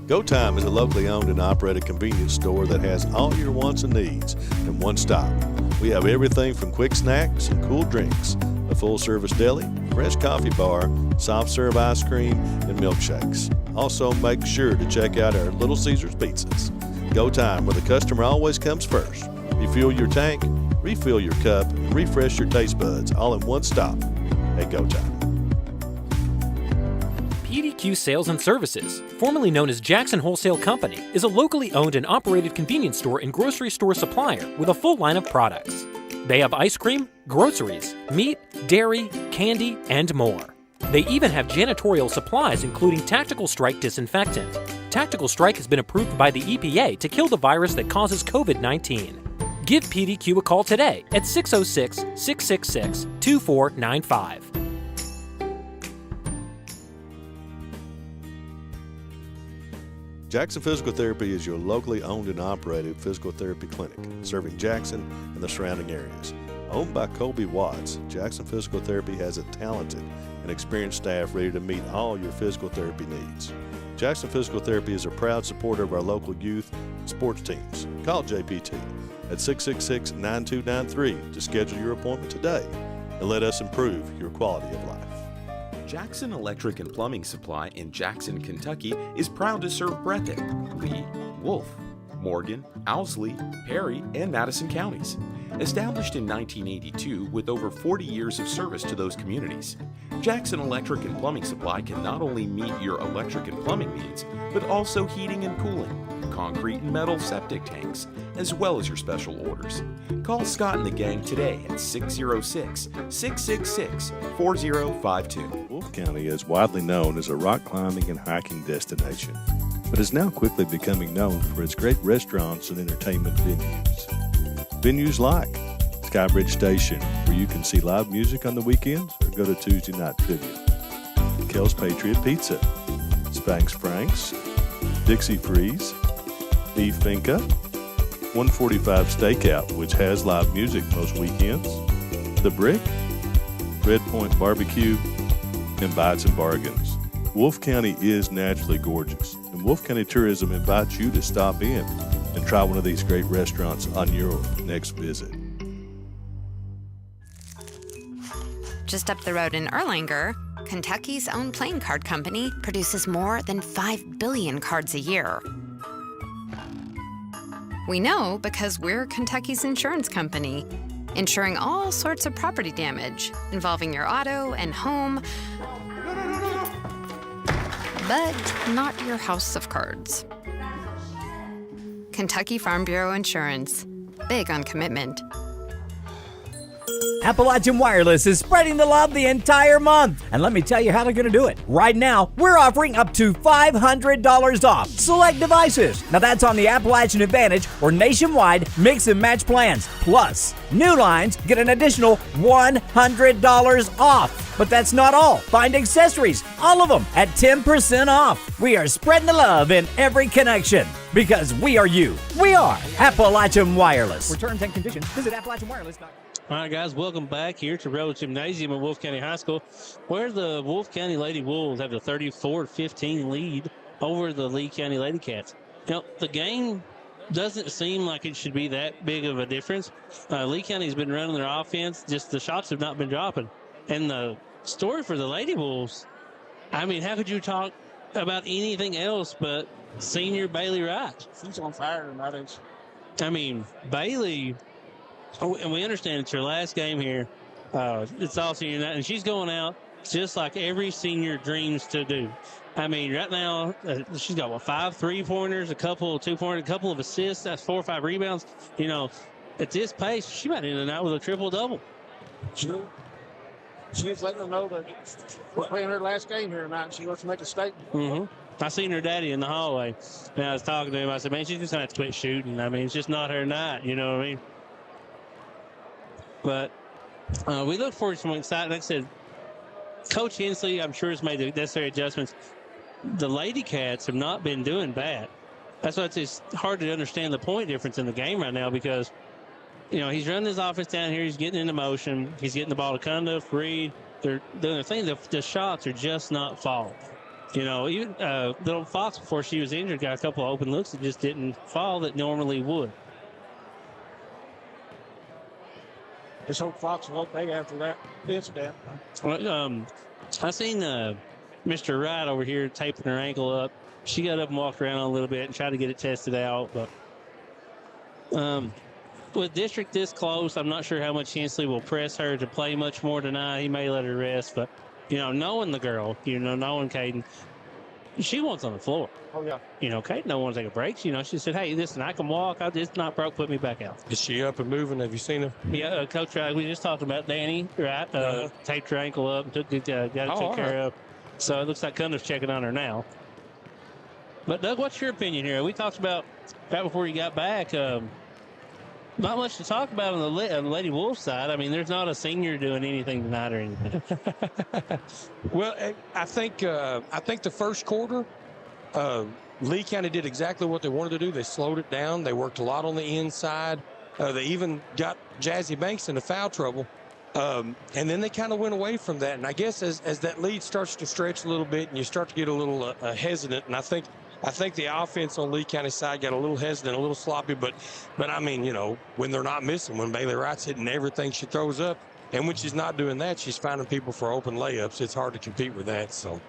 Go Time is a locally owned and operated convenience store that has all your wants and needs in one stop. We have everything from quick snacks and cool drinks, a full-service deli, fresh coffee bar, soft-serve ice cream, and milkshakes. Also, make sure to check out our Little Caesars pizzas. Go Time, where the customer always comes first. Refuel your tank, refill your cup, and refresh your taste buds all in one stop at Go Time. PDQ Sales and Services, formerly known as Jackson Wholesale Company, is a locally owned and operated convenience store and grocery store supplier with a full line of products. They have ice cream, groceries, meat, dairy, candy, and more. They even have janitorial supplies including Tactical Strike disinfectant. Tactical Strike has been approved by the EPA to kill the virus that causes COVID-19. Give PDQ a call today at 606-666-2495. Jackson Physical Therapy is your locally owned and operated physical therapy clinic, serving Jackson and the surrounding areas. Owned by Colby Watts, Jackson Physical Therapy has a talented and experienced staff ready to meet all your physical therapy needs. Jackson Physical Therapy is a proud supporter of our local youth and sports teams. Call JPT at 666-9293 to schedule your appointment today and let us improve your quality of life. Jackson Electric and Plumbing Supply in Jackson, Kentucky is proud to serve Breathitt, Lee, Wolfe, Morgan, Owsley, Perry, and Madison counties. Established in 1982 with over 40 years of service to those communities, Jackson Electric and Plumbing Supply can not only meet your electric and plumbing needs, but also heating and cooling, concrete and metal septic tanks, as well as your special orders. Call Scott and the gang today at 606-666-4052. Wolfe County is widely known as a rock climbing and hiking destination, but is now quickly becoming known for its great restaurants and entertainment venues. Venues like Skybridge Station, where you can see live music on the weekends or go to Tuesday night trivia. Kel's Patriot Pizza, Spanx Frank's, Dixie Freeze, Beef Finca, 145 Stakeout, which has live music most weekends, The Brick, Red Point Barbecue, and Bites and Bargains. Wolfe County is naturally gorgeous, and Wolfe County Tourism invites you to stop in and try one of these great restaurants on your next visit. Just up the road in Erlanger, Kentucky's own playing card company produces more than 5 billion cards a year. We know because we're Kentucky's insurance company, insuring all sorts of property damage involving your auto and home, but not your house of cards. Kentucky Farm Bureau Insurance. Big on commitment. Appalachian Wireless is spreading the love the entire month. And let me tell you how they're going to do it. Right now, we're offering up to $500 off select devices. Now that's on the Appalachian Advantage or nationwide mix and match plans. Plus, new lines get an additional $100 off. But that's not all. Find accessories, all of them, at 10% off. We are spreading the love in every connection because we are you. We are Appalachian Wireless. For terms and conditions, visit AppalachianWireless.com. All right, guys, welcome back here to Rebel Gymnasium at Wolfe County High School, where the Wolfe County Lady Wolves have a 34-15 lead over the Lee County Lady Cats. You know, the game doesn't seem like it should be that big of a difference. Lee County's been running their offense, just the shots have not been dropping. And the story for the Lady Wolves, I mean, how could you talk about anything else but senior Bailey Wright? She's on fire tonight. I mean, Bailey... Oh, and we understand it's her last game here. It's all senior night, and she's going out just like every senior dreams to do. I mean, right now, she's got, 5 3-pointers, a couple of 2-pointers, a couple of assists. That's 4 or 5 rebounds. You know, at this pace, she might end the night with a triple-double. She's letting them know that we're playing her last game here tonight, and she wants to make a statement. Mm-hmm. I seen her daddy in the hallway, and I was talking to him. I said, man, she's just going to have to quit shooting. I mean, it's just not her night, you know what I mean? But we look forward to some excitement. Like I said, Coach Hensley, I'm sure, has made the necessary adjustments. The Lady Cats have not been doing bad. That's why it's hard to understand the point difference in the game right now because, you know, he's running his offense down here. He's getting into motion. He's getting the ball to Cundiff, Reed. They're doing the thing. The shots are just not falling. You know, even little Fox, before she was injured, got a couple of open looks that just didn't fall that normally would. Just hope Fox won't pay after that incident. I seen Mr. Wright over here taping her ankle up. She got up and walked around a little bit and tried to get it tested out, but with district this close, I'm not sure how much Hensley will press her to play much more tonight. He may let her rest, but, you know, knowing the girl, you know, knowing Caden, she wants on the floor. Oh, yeah. You know, Caden don't want to take a break. You know, she said, hey, listen, I can walk. It's not broke. Put me back out. Is she up and moving? Have you seen her? Yeah, Coach Wright, we just talked about Danny, right? Taped her ankle up, got it took care of. So it looks like Cundiff's checking on her now. But, Doug, what's your opinion here? We talked about right before you got back, not much to talk about on the Lady Wolf side. I mean, there's not a senior doing anything tonight or anything. Well, I think the first quarter, Lee County did exactly what they wanted to do. They slowed it down. They worked a lot on the inside. They even got Jazzy Banks into foul trouble. And then they kind of went away from that. And I guess as that lead starts to stretch a little bit and you start to get a little hesitant, and I think the offense on Lee County side got a little hesitant, a little sloppy, but I mean, you know, when they're not missing, when Bailey Wright's hitting everything she throws up, and when she's not doing that, she's finding people for open layups. It's hard to compete with that. So,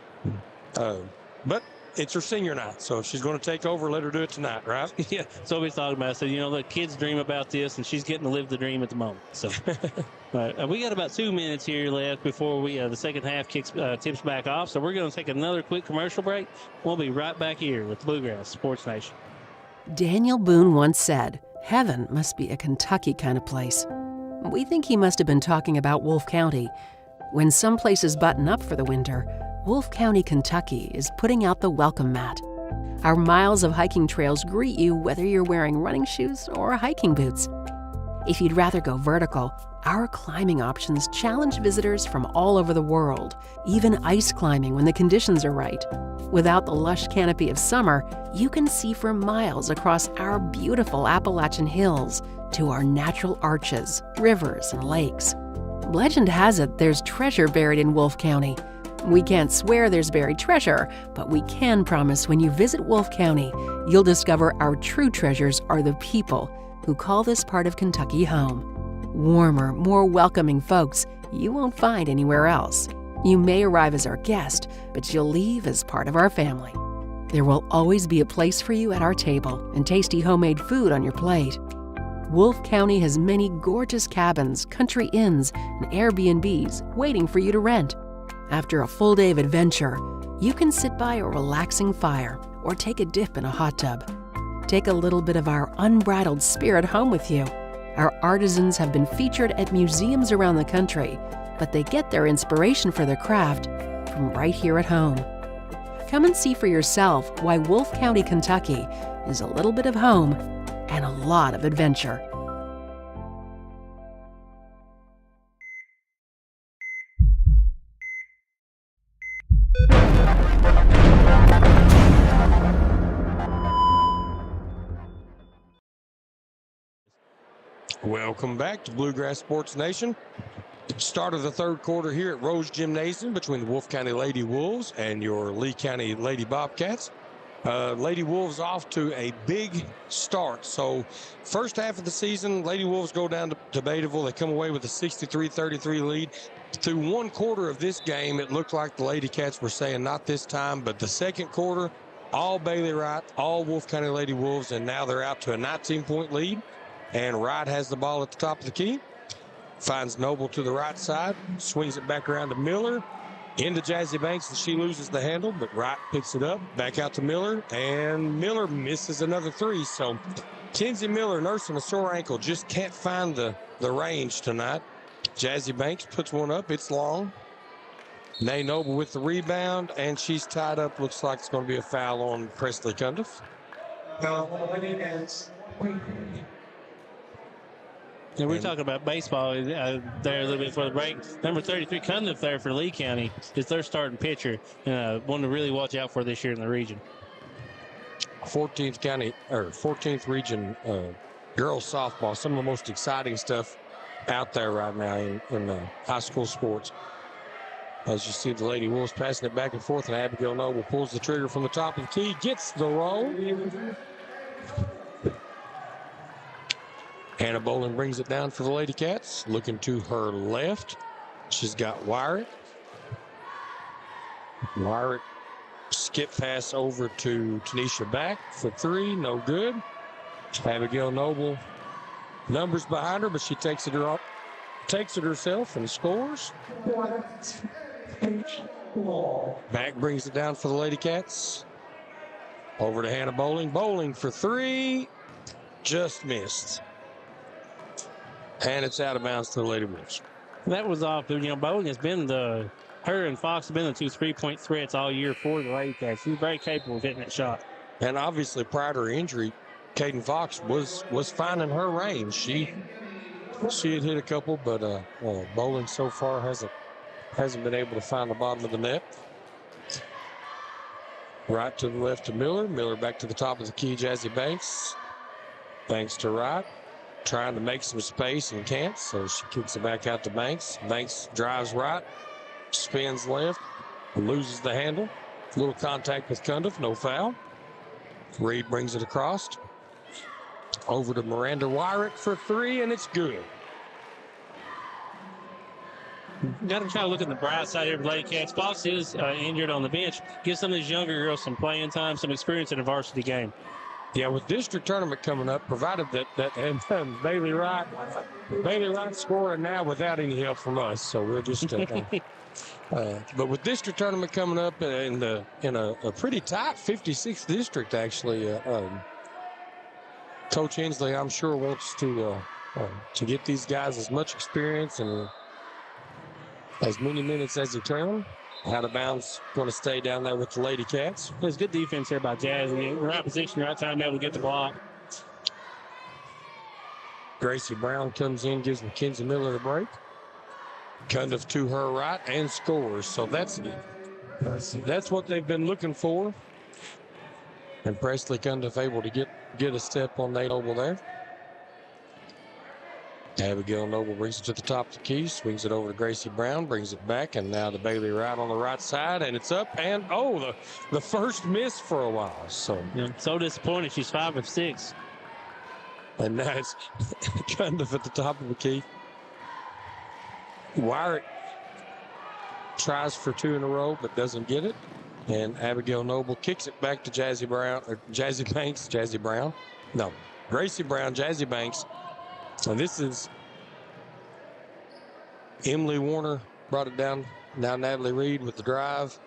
but it's her senior night, so if she's going to take over, let her do it tonight, right? Yeah, so we talked about. So, you know, the kids dream about this, and she's getting to live the dream at the moment. So, we got about 2 minutes here left before the second half tips back off. So we're going to take another quick commercial break. We'll be right back here with Bluegrass Sports Nation. Daniel Boone once said, heaven must be a Kentucky kind of place. We think he must have been talking about Wolfe County. When some places button up for the winter, Wolfe County, Kentucky is putting out the welcome mat. Our miles of hiking trails greet you whether you're wearing running shoes or hiking boots. If you'd rather go vertical, our climbing options challenge visitors from all over the world, even ice climbing when the conditions are right. Without the lush canopy of summer, you can see for miles across our beautiful Appalachian hills to our natural arches, rivers, and lakes. Legend has it there's treasure buried in Wolfe County. We can't swear there's buried treasure, but we can promise when you visit Wolfe County, you'll discover our true treasures are the people who call this part of Kentucky home. Warmer, more welcoming folks you won't find anywhere else. You may arrive as our guest, but you'll leave as part of our family. There will always be a place for you at our table and tasty homemade food on your plate. Wolfe County has many gorgeous cabins, country inns, and Airbnbs waiting for you to rent. After a full day of adventure, you can sit by a relaxing fire or take a dip in a hot tub. Take a little bit of our unbridled spirit home with you. Our artisans have been featured at museums around the country, but they get their inspiration for their craft from right here at home. Come and see for yourself why Wolfe County, Kentucky is a little bit of home and a lot of adventure. Welcome back to Bluegrass Sports Nation. Start of the third quarter here at Rose Gymnasium between the Wolfe County Lady Wolves and your Lee County Lady Bobcats. Lady Wolves off to a big start. So first half of the season, Lady Wolves go down to Betaville. They come away with a 63-33 lead. Through one quarter of this game, it looked like the Lady Cats were saying not this time, but the second quarter, all Bailey Wright, all Wolfe County Lady Wolves, and now they're out to a 19-point lead. And Wright has the ball at the top of the key. Finds Noble to the right side. Swings it back around to Miller. Into Jazzy Banks, and she loses the handle, but Wright picks it up. Back out to Miller, and Miller misses another three. So Kenzie Miller, nursing a sore ankle, just can't find the range tonight. Jazzy Banks puts one up. It's long. Nay Noble with the rebound, and she's tied up. Looks like it's going to be a foul on Presley Cundiff. And we're talking about baseball there a little bit before the break. Number 33, Cundiff there for Lee County is their starting pitcher. One to really watch out for this year in the region. 14th region girls softball. Some of the most exciting stuff out there right now in high school sports. As you see the Lady Wolves passing it back and forth, and Abigail Noble pulls the trigger from the top of the key, gets the roll. Hannah Bolin brings it down for the Lady Cats. Looking to her left. She's got Wyrick. Wyrick skip pass over to Tanisha back for three. No good. Abigail Noble numbers behind her, but she takes it herself and scores. Back brings it down for the Lady Cats. Over to Hannah Bowling. Bowling for three. Just missed. And it's out of bounds to the Lady Wolves. That was off. Bowling has been her and Fox have been the two 3-point threats all year for the Lady Cats. She's very capable of hitting that shot. And obviously, prior to her injury, Caden Fox was finding her range. She had hit a couple, but Bowling so far hasn't been able to find the bottom of the net. Right to the left to Miller. Miller back to the top of the key, Jazzy Banks. Banks to right. Trying to make some space and can't, so she kicks it back out to Banks. Banks drives right, spins left, loses the handle. Little contact with Cundiff, no foul. Reed brings it across. Over to Miranda Wyrick for three, and it's good. Got to try to look at the bright side here of the Lady Cats. Fox is injured on the bench. Give some of these younger girls some playing time, some experience in a varsity game. Yeah, with district tournament coming up, provided that Bailey Wright scoring now without any help from us, so we'll just. But with district tournament coming up in a pretty tight 56th district, actually, Coach Hensley, I'm sure, wants to get these guys as much experience and as many minutes as he can. Out of bounds, going to stay down there with the Lady Cats. There's good defense here by Jazz. The right position, right time, able to get the block. Gracie Brown comes in, gives Mackenzie Miller the break. Cundiff to her right and scores. So that's what they've been looking for. And Presley Cundiff able to get a step on Nate Noble there. Abigail Noble brings it to the top of the key, swings it over to Gracie Brown, brings it back, and now to Bailey Wright on the right side, and it's up, and the first miss for a while. So so disappointed. She's 5 of 6. And now it's Cundiff at the top of the key. Wyrick tries for two in a row, but doesn't get it. And Abigail Noble kicks it back to Gracie Brown, Jazzy Banks. And this is Emily Warner brought it down. Now Natalie Reed with the drive.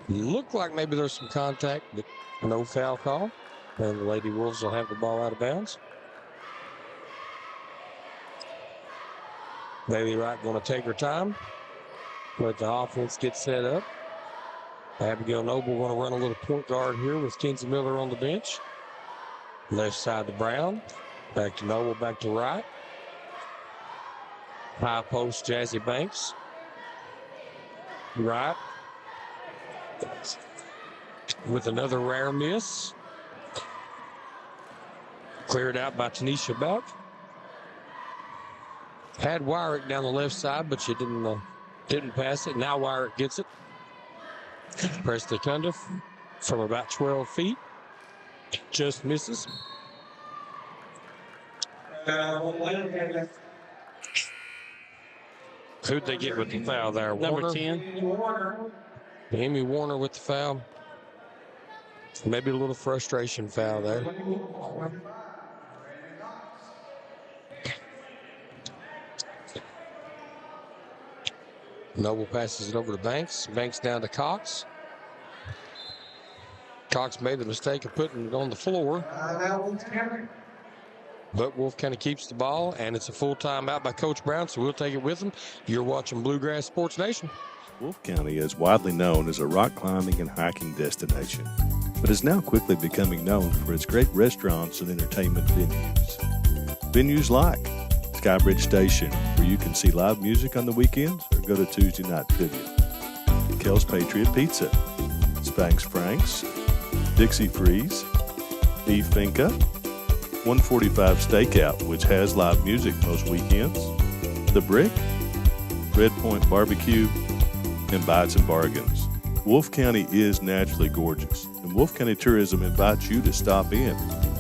Looked like maybe there's some contact, but no foul call. And the Lady Wolves will have the ball out of bounds. Bailey Wright going to take her time. Let the offense get set up. Abigail Noble going to run a little point guard here with Kenzie Miller on the bench. Left side to Brown. Back to Noble, back to Wright. High post, Jazzy Banks. Wright with another rare miss. Cleared out by Tanisha Beck. Had Wyrick down the left side, but she didn't pass it. Now Wyrick gets it. Presley Cundiff from about 12 feet. Just misses. Who'd they get with the foul there? Number 10. Amy Warner with the foul. Maybe a little frustration foul there. Noble passes it over to Banks. Banks down to Cox. Cox made the mistake of putting it on the floor. But Wolfe County keeps the ball, and it's a full timeout by Coach Brown, so we'll take it with him. You're watching Bluegrass Sports Nation. Wolfe County is widely known as a rock climbing and hiking destination, but is now quickly becoming known for its great restaurants and entertainment venues. Venues like Skybridge Station, where you can see live music on the weekends or go to Tuesday night trivia. Kel's Patriot Pizza, Spanx Frank's, Dixie Freeze, Beef Finca, 145 Stakeout, which has live music most weekends, The Brick, Red Point Barbecue, and Bites and Bargains. Wolfe County is naturally gorgeous, and Wolfe County Tourism invites you to stop in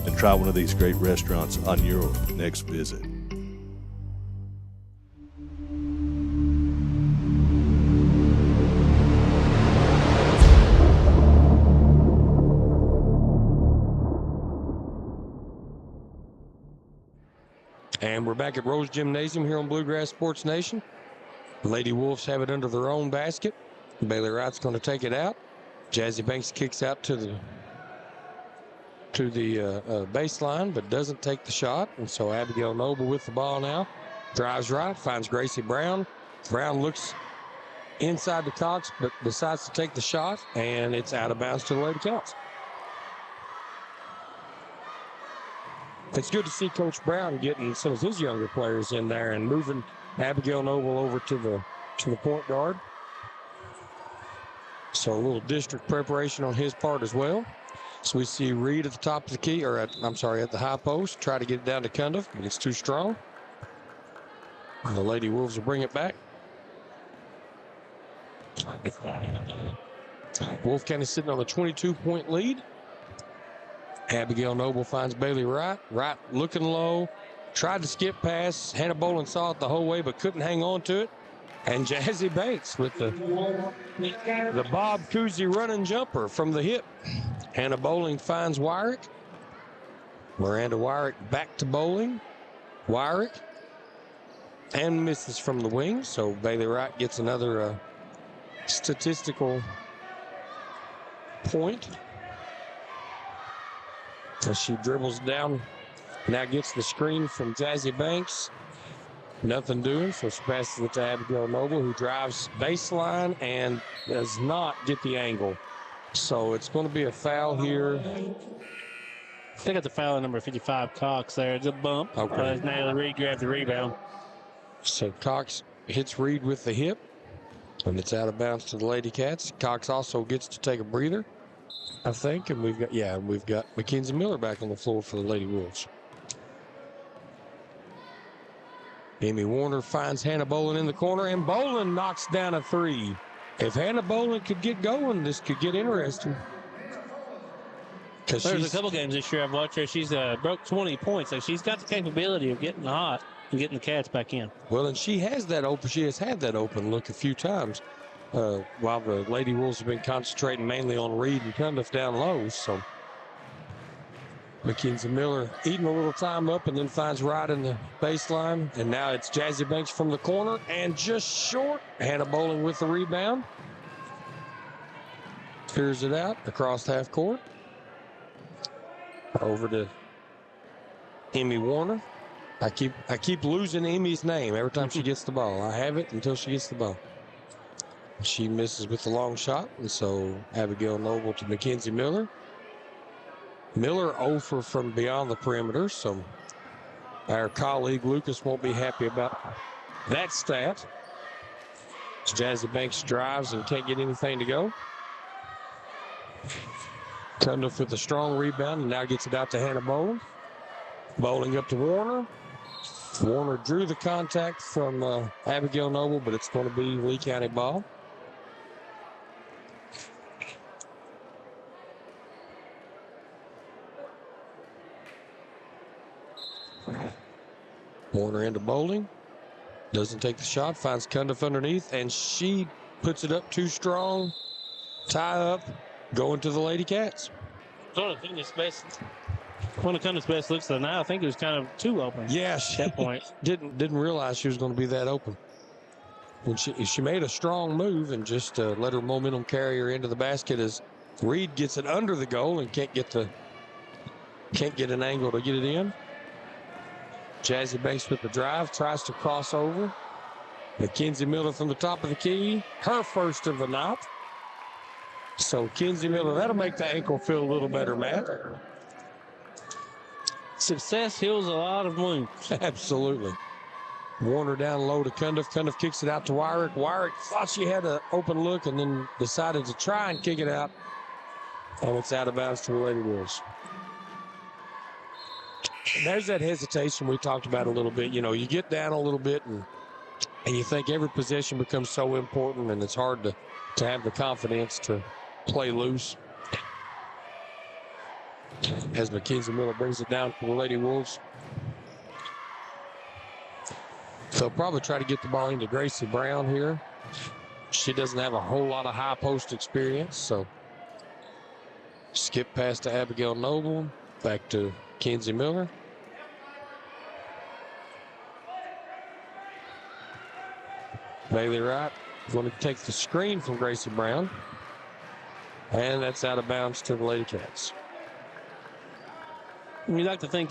and try one of these great restaurants on your next visit. And we're back at Rose Gymnasium here on Bluegrass Sports Nation. Lady Wolves have it under their own basket. Bailey Wright's going to take it out. Jazzy Banks kicks out to the baseline, but doesn't take the shot. And so Abigail Noble with the ball now. Drives right, finds Gracie Brown. Brown looks inside the Cox, but decides to take the shot, and it's out of bounds to the Lady Cats. It's good to see Coach Brown getting some of his younger players in there and moving Abigail Noble over to the point guard. So a little district preparation on his part as well. So we see Reed at the top of the key, or at the high post. Try to get it down to Cundiff, but it's too strong. And the Lady Wolves will bring it back. Wolfe County sitting on a 22-point lead. Abigail Noble finds Bailey Wright. Wright looking low. Tried to skip pass. Hannah Boland saw it the whole way, but couldn't hang on to it. And Jazzy Banks with the Bob Cousy running jumper from the hip. Hannah Bowling finds Wyrick. Miranda Wyrick back to Bowling. Wyrick. And misses from the wing. So Bailey Wright gets another statistical point. As she dribbles down, now gets the screen from Jazzy Banks. Nothing doing, so she passes it to Abigail Noble, who drives baseline and does not get the angle. So it's going to be a foul here. They got the foul on number 55, Cox there. It's a bump. Okay. Natalie Reed grabbed the rebound. So Cox hits Reed with the hip, and it's out of bounds to the Lady Cats. Cox also gets to take a breather, I think, and we've got Mackenzie Miller back on the floor for the Lady Wolves. Amy Warner finds Hannah Boland in the corner, and Boland knocks down a three. If Hannah Boland could get going, this could get interesting. There's a couple games this year I've watched her. She's broke 20 points. So she's got the capability of getting hot and getting the Cats back in. Well, and she has had that open look a few times while the Lady Wolves have been concentrating mainly on Reed and Cundiff down low. So Mackenzie Miller eating a little time up and then finds Wright in the baseline. And now it's Jazzy Banks from the corner and just short. Hannah Boling with the rebound. Clears it out across half court. Over to Emmy Warner. I keep losing Emmy's name every time she gets the ball. I have it until she gets the ball. She misses with the long shot, and so Abigail Noble to Mackenzie Miller. Miller 0 for from beyond the perimeter, so our colleague Lucas won't be happy about that stat. Jazzy Banks drives and can't get anything to go. Cundiff with a strong rebound and now gets it out to Hannah Boling. Bowling up to Warner. Warner drew the contact from Abigail Noble, but it's going to be Lee County ball. Warner into Bowling. Doesn't take the shot, finds Cundiff underneath, and she puts it up too strong. Tie up, going to the Lady Cats. One of Cundiff's best looks of the night. I think it was kind of too open. Yeah, at that point. Didn't realize she was going to be that open. when she made a strong move and just let her momentum carry her into the basket as Reed gets it under the goal and can't get an angle to get it in. Jazzy Banks with the drive, tries to cross over. Mackenzie Miller from the top of the key, her first of the night. So Kenzie Miller, that'll make the ankle feel a little better, Matt. Success heals a lot of wounds. Absolutely. Warner down low to Cundiff. Cundiff kicks it out to Wyrick. Wyrick thought she had an open look and then decided to try and kick it out. And it's out of bounds to the Lady Wolves. And there's that hesitation we talked about a little bit. You know, you get down a little bit and you think every possession becomes so important, and it's hard to have the confidence to play loose. As Mackenzie Miller brings it down for the Lady Wolves. They'll probably try to get the ball into Gracie Brown here. She doesn't have a whole lot of high post experience, so skip pass to Abigail Noble, back to Kenzie Miller. Bailey Wright going to take the screen from Gracie Brown. And that's out of bounds to the Lady Cats. You'd like to think,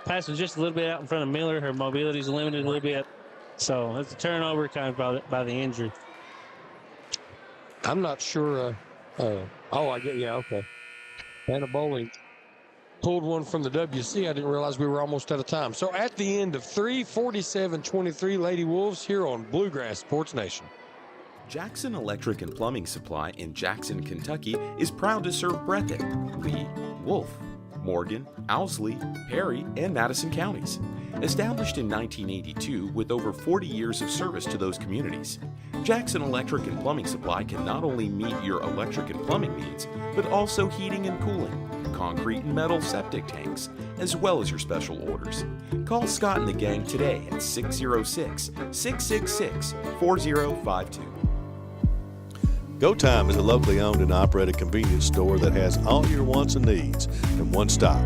passing just a little bit out in front of Miller. Her mobility is limited a little bit. So it's a turnover kind of by the injury. I'm not sure. Okay. Hannah Bowling pulled one from the WC. I didn't realize we were almost out of time. So at the end of 3:47-23, Lady Wolves here on Bluegrass Sports Nation. Jackson Electric and Plumbing Supply in Jackson, Kentucky is proud to serve Breathitt, Lee, Wolfe, Morgan, Owsley, Perry, and Madison counties. Established in 1982 with over 40 years of service to those communities, Jackson Electric and Plumbing Supply can not only meet your electric and plumbing needs, but also heating and cooling, concrete and metal septic tanks, as well as your special orders. Call Scott and the gang today at 606-666-4052. Go Time is a locally owned and operated convenience store that has all your wants and needs in one stop.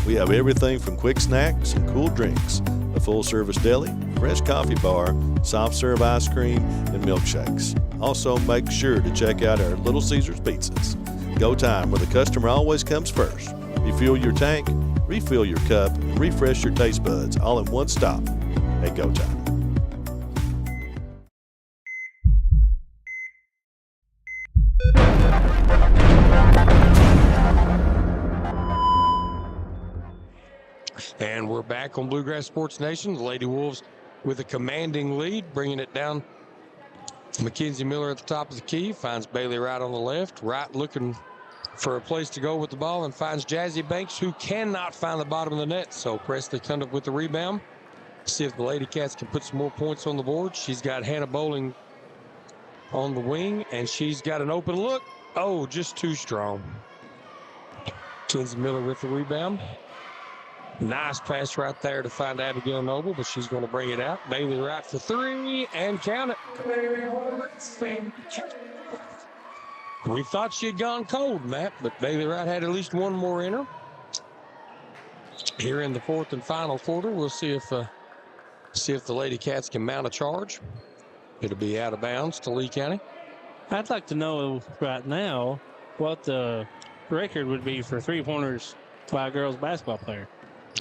We have everything from quick snacks and cool drinks, a full-service deli, fresh coffee bar, soft-serve ice cream, and milkshakes. Also, make sure to check out our Little Caesars pizzas. Go Time, where the customer always comes first. Refuel your tank, refill your cup, and refresh your taste buds all in one stop at Go Time. And we're back on Bluegrass Sports Nation. The Lady Wolves with a commanding lead, bringing it down. Mackenzie Miller at the top of the key, finds Bailey Wright on the left. Wright looking for a place to go with the ball and finds Jazzy Banks, who cannot find the bottom of the net. So Presley Cundiff with the rebound. See if the Lady Cats can put some more points on the board. She's got Hannah Bowling on the wing, and she's got an open look. Oh, just too strong. Kenzie Miller with the rebound. Nice pass right there to find Abigail Noble, but she's going to bring it out. Bailey Wright for three and count it. We thought she had gone cold, Matt, but Bailey Wright had at least one more in her. Here in the fourth and final quarter, we'll see if the Lady Cats can mount a charge. It'll be out of bounds to Lee County. I'd like to know right now what the record would be for three-pointers by a girls basketball player.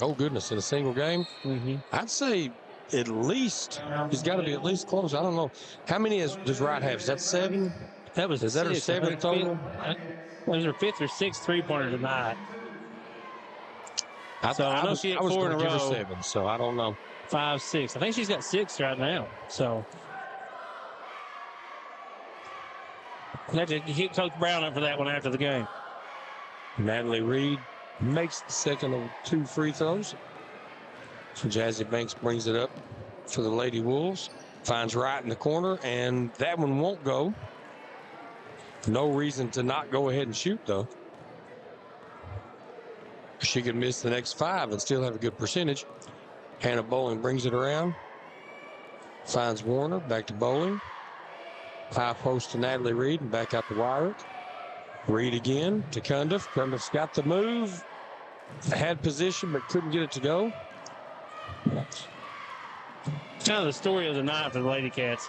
Oh, goodness, in a single game? Mm-hmm. I'd say at least, he's got to be at least close. I don't know. How many does Wright have? Is that 7? Is that her 7th total? That was her 5th or 6th three-pointer tonight. I know she had 4 in a row. 7, so I don't know. 5, 6. I think she's got 6 right now. So I have to hit Coach Brown up for that one after the game. Natalie Reed makes the second of 2 free throws. So Jazzy Banks brings it up for the Lady Wolves. Finds Wright in the corner, and that one won't go. No reason to not go ahead and shoot, though. She could miss the next 5 and still have a good percentage. Hannah Bowling brings it around. Finds Warner, back to Bowling. High post to Natalie Reed, and back out to Wyrick. Reed again to Cundiff. Cundiff's got the move. Had position, but couldn't get it to go. Kind of the story of the night for the Lady Cats.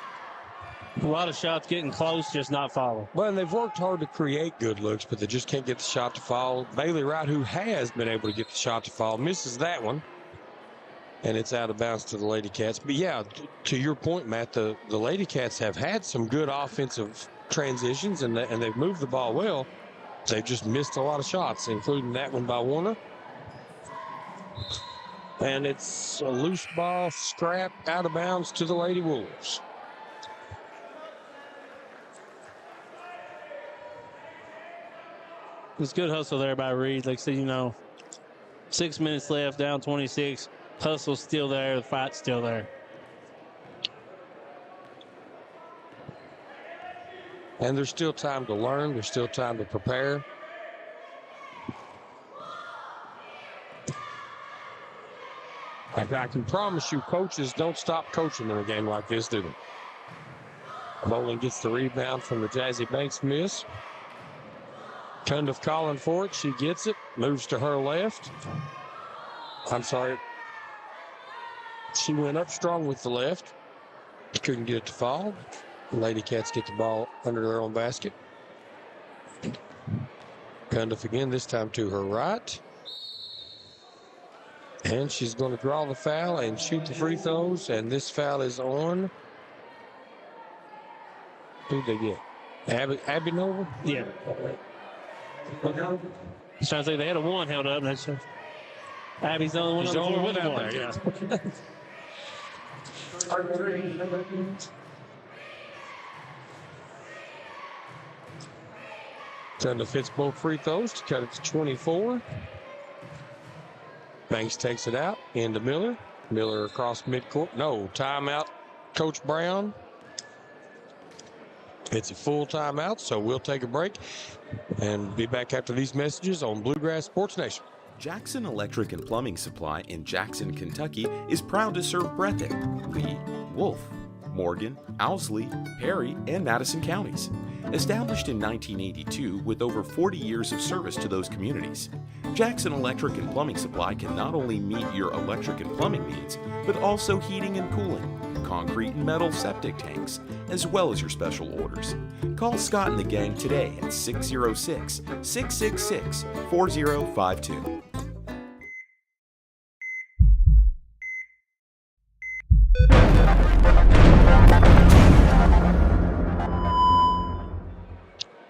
A lot of shots getting close, just not falling. Well, and they've worked hard to create good looks, but they just can't get the shot to fall. Bailey Wright, who has been able to get the shot to fall, misses that one. And it's out of bounds to the Lady Cats. But yeah, to your point, Matt, the Lady Cats have had some good offensive transitions, and they've moved the ball well. They've just missed a lot of shots, including that one by Warner. And it's a loose ball, scrap, out of bounds to the Lady Wolves. It's good hustle there by Reed. Like I said, 6 minutes left, down 26. Hustle's still there. The fight's still there. And there's still time to learn. There's still time to prepare. I can promise you, coaches don't stop coaching in a game like this, do they? Bowling gets the rebound from the Jazzy Banks miss. Cundiff calling for it. She gets it. Moves to her left. I'm sorry. She went up strong with the left. Couldn't get it to fall. The Lady Cats get the ball under their own basket. Cundiff again, this time to her right. And she's going to draw the foul and shoot the free throws. And this foul is on. Who'd they get? Abby Nova? Yeah. I was trying to say they had a one held up. That's Abby's the only one. He's the only one out there, yeah. Cundiff hits both free throws to cut it to 24. Banks takes it out into Miller. Miller across midcourt. No, timeout, Coach Brown. It's a full timeout, so we'll take a break and be back after these messages on Bluegrass Sports Nation. Jackson Electric and Plumbing Supply in Jackson, Kentucky is proud to serve Breathitt, Lee, Wolfe, Morgan, Owsley, Perry, and Madison counties. Established in 1982 with over 40 years of service to those communities, Jackson Electric and Plumbing Supply can not only meet your electric and plumbing needs, but also heating and cooling, concrete and metal septic tanks, as well as your special orders. Call Scott and the gang today at 606-666-4052.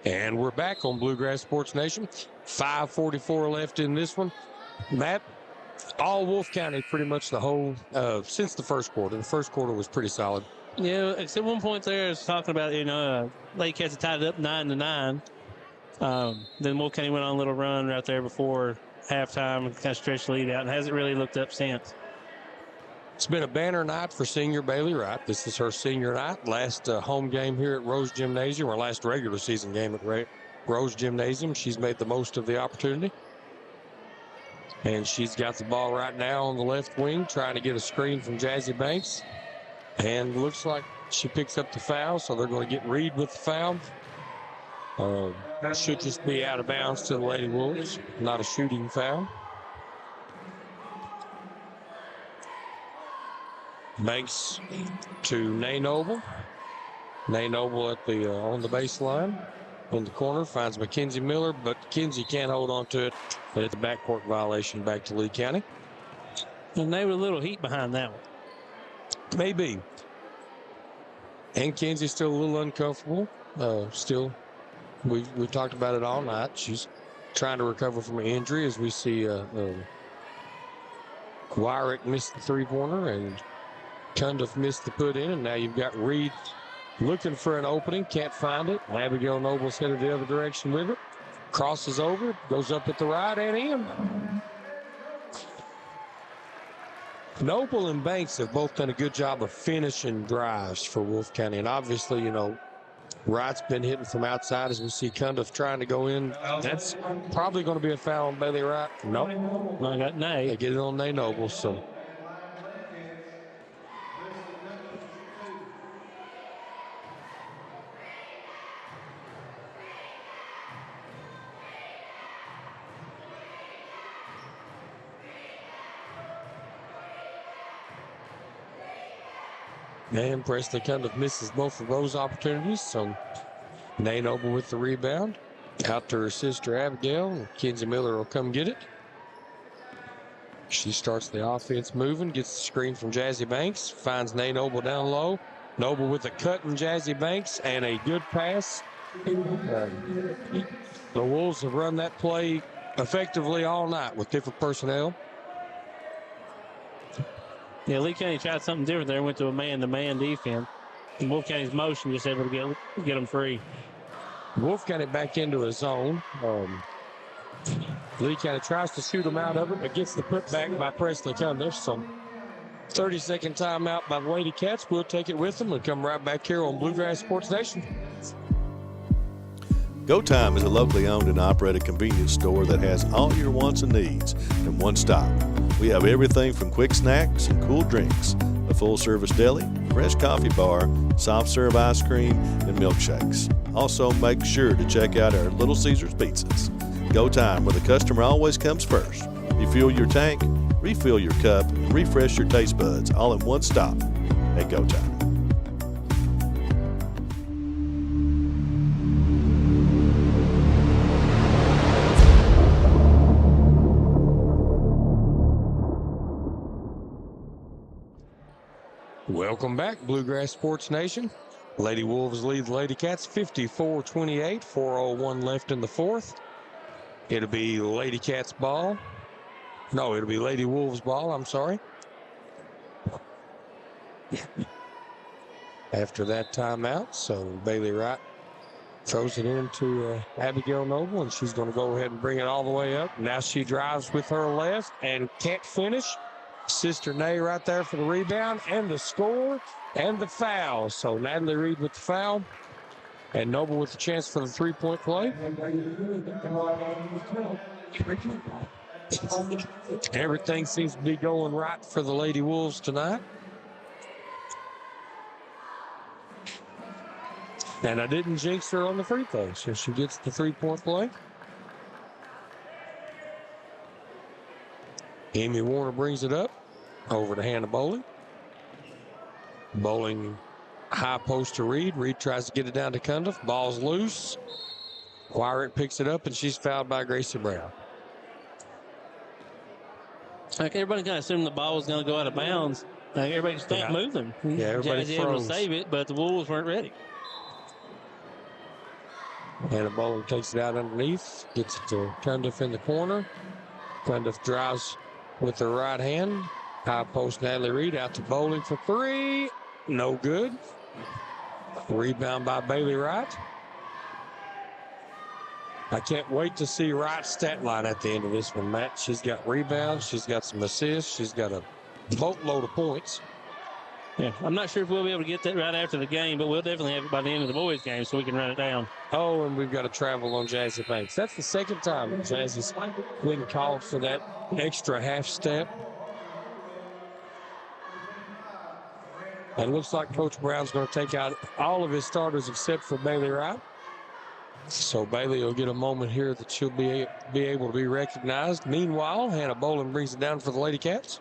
And we're back on Bluegrass Sports Nation. 5:44 left in this one. Matt, all Wolfe County pretty much the whole, since the first quarter. The first quarter was pretty solid. Yeah, except one point there I was talking about, Lady Cats had tied it up 9-9. Then Wolfe County went on a little run right there before halftime and kind of stretched the lead out and hasn't really looked up since. It's been a banner night for senior Bailey Wright. This is her senior night. Last home game here at Rose Gymnasium, or last regular season game at Rose Gymnasium. She's made the most of the opportunity. And she's got the ball right now on the left wing, trying to get a screen from Jazzy Banks. And looks like she picks up the foul, so they're going to get Reed with the foul. Should just be out of bounds to the Lady Wolves, not a shooting foul. Banks to Nay Noble. Nay Noble at the on the baseline. In the corner, finds Mackenzie Miller, but Mackenzie can't hold on to it. But it's a backcourt violation back to Lee County. And they were a little heat behind that one. Maybe. And Kenzie's still a little uncomfortable. We talked about it all night. She's trying to recover from an injury as we see Wyrick missed the three-pointer and Cundiff missed the put in, and now you've got Reed looking for an opening, can't find it. Abigail Noble's headed the other direction with it. Crosses over, goes up at the right and in. Noble and Banks have both done a good job of finishing drives for Wolfe County, and obviously, Wright's been hitting from outside as we see Cundiff trying to go in. That's probably going to be a foul on Bailey Wright. Nope. I got Nay. They get it on Nay Noble, so. And Presley Cundiff misses both of those opportunities. So Nay Noble with the rebound. Out to her sister Abigail. Kenzie Miller will come get it. She starts the offense moving, gets the screen from Jazzy Banks, finds Nay Noble down low. Noble with a cut from Jazzy Banks and a good pass. The Wolves have run that play effectively all night with different personnel. Yeah, Lee County tried something different there, went to a man-to-man defense. And Wolfe County's motion just able to get them free. Wolfe got it back into a zone. Lee County tries to shoot him out of it, but gets the putback by Presley Cundiff. So 30-second timeout by the Lady Cats. We'll take it with them and come right back here on Bluegrass Sports Nation. Go Time is a locally owned and operated convenience store that has all your wants and needs in one stop. We have everything from quick snacks and cool drinks, a full-service deli, fresh coffee bar, soft-serve ice cream, and milkshakes. Also, make sure to check out our Little Caesars pizzas. Go Time, where the customer always comes first. Refuel your tank, refill your cup, and refresh your taste buds all in one stop at Go Time. Welcome back, Bluegrass Sports Nation. Lady Wolves lead the Lady Cats 54-28, 4:01 left in the fourth. It'll be Lady Cats ball. No, it'll be Lady Wolves ball, I'm sorry. After that timeout, so Bailey Wright throws it into Abigail Noble, and she's going to go ahead and bring it all the way up. Now she drives with her left and can't finish. Sister Nay right there for the rebound and the score and the foul. So Natalie Reed with the foul and Noble with the chance for the three-point play. Everything seems to be going right for the Lady Wolves tonight. And I didn't jinx her on the free throw, so she gets the three-point play. Amy Warner brings it up over to Hannah Bowling. Bowling high post to Reed. Reed tries to get it down to Cundiff. Ball's loose. Wyrant picks it up, and she's fouled by Gracie Brown. Like everybody kind of assumed the ball was going to go out of bounds. Like everybody stopped moving. Yeah, everybody Jazzy able to save it, but the Wolves weren't ready. Hannah Bowling takes it out underneath. Gets it to Cundiff in the corner. Cundiff drives with her right hand. High post Natalie Reed out to Bowling for three. No good. Rebound by Bailey Wright. I can't wait to see Wright's stat line at the end of this one, Matt. She's got rebounds. She's got some assists. She's got a boatload of points. Yeah, I'm not sure if we'll be able to get that right after the game, but we'll definitely have it by the end of the boys' game so we can run it down. Oh, and we've got to travel on Jazzy Banks. That's the second time Jazzy's been called for that extra half step. And it looks like Coach Brown's going to take out all of his starters except for Bailey Wright. So Bailey will get a moment here that she'll be able to be recognized. Meanwhile, Hannah Bowling brings it down for the Lady Cats.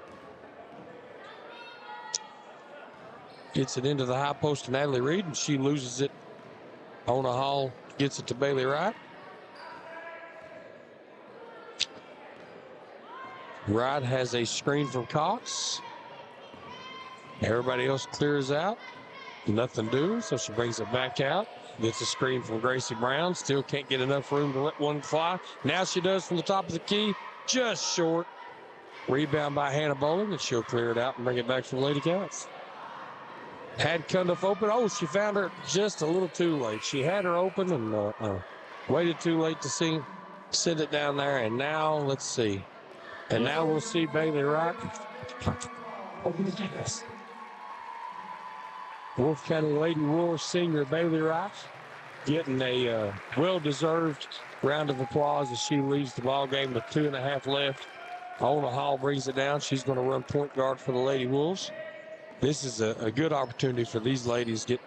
Gets it into the high post to Natalie Reed, and she loses it. Ona Hall gets it to Bailey Wright. Wright has a screen from Cox. Everybody else clears out. Nothing doing, so she brings it back out. Gets a screen from Gracie Brown. Still can't get enough room to let one fly. Now she does from the top of the key. Just short. Rebound by Hannah Bowling, and she'll clear it out and bring it back for the Lady Cats. Had Cundiff open. Oh, she found her just a little too late. She had her open and waited too late to send it down there. And now, let's see. And now we'll see Bailey Wright. Wolfe County Lady Wolves senior Bailey Wright getting a well-deserved round of applause as she leaves the ball game with 2.5 left. Ona Hall brings it down. She's going to run point guard for the Lady Wolves. This is a good opportunity for these ladies to get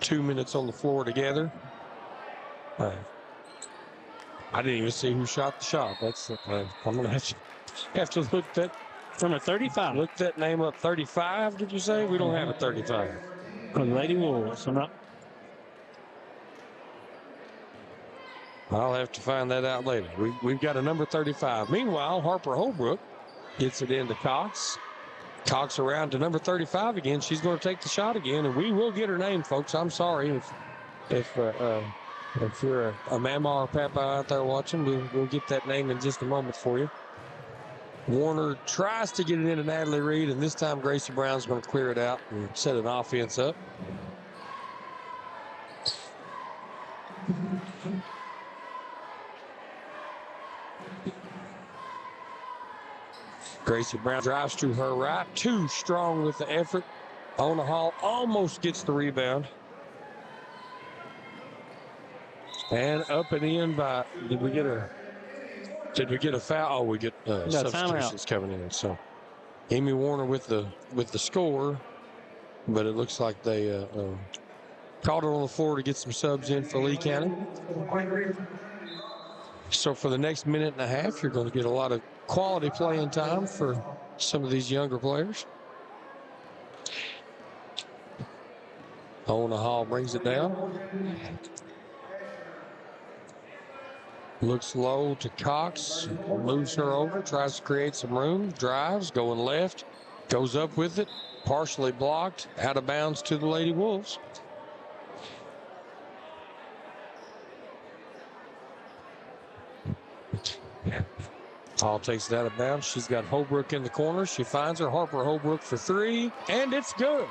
2 minutes on the floor together. I didn't even see who shot the shot. That's I'm going to have to look that. Number 35. Look that name up. 35, did you say? We don't have a 35. for the Lady Wolves. I'll have to find that out later. We've got a number 35. Meanwhile, Harper Holbrook gets it into Cox. Cox around to number 35 again. She's going to take the shot again, and we will get her name, folks. I'm sorry if you're a mama or papa out there watching. We'll get that name in just a moment for you. Warner tries to get it into Natalie Reed, and this time Gracie Brown's going to clear it out and set an offense up. Gracie Brown drives to her right, too strong with the effort. Ona Hall almost gets the rebound. And up and in by, did we get a foul? Oh, we get substitutions coming in. So Amy Warner with the score, but it looks like they called it on the floor to get some subs in for Lee County. So for the next minute and a half, you're going to get a lot of quality playing time for some of these younger players. Ona Hall brings it down. Looks low to Cox, moves her over, tries to create some room, drives, going left, goes up with it, partially blocked, out of bounds to the Lady Wolves. Hall takes it out of bounds. She's got Holbrook in the corner. She finds her. Harper Holbrook for three, and it's good.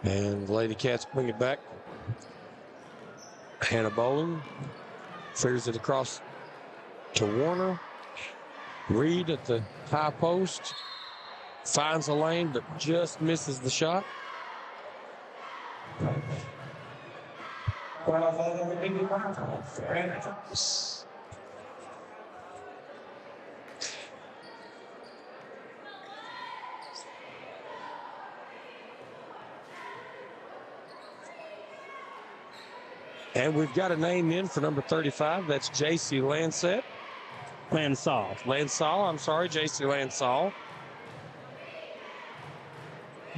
And the Lady Cats bring it back. Hannah Bowling figures it across to Warner. Reed at the high post. Finds a lane, but just misses the shot. And we've got a name in for number 35. That's J.C. Lansall. I'm sorry, J.C. Lansall.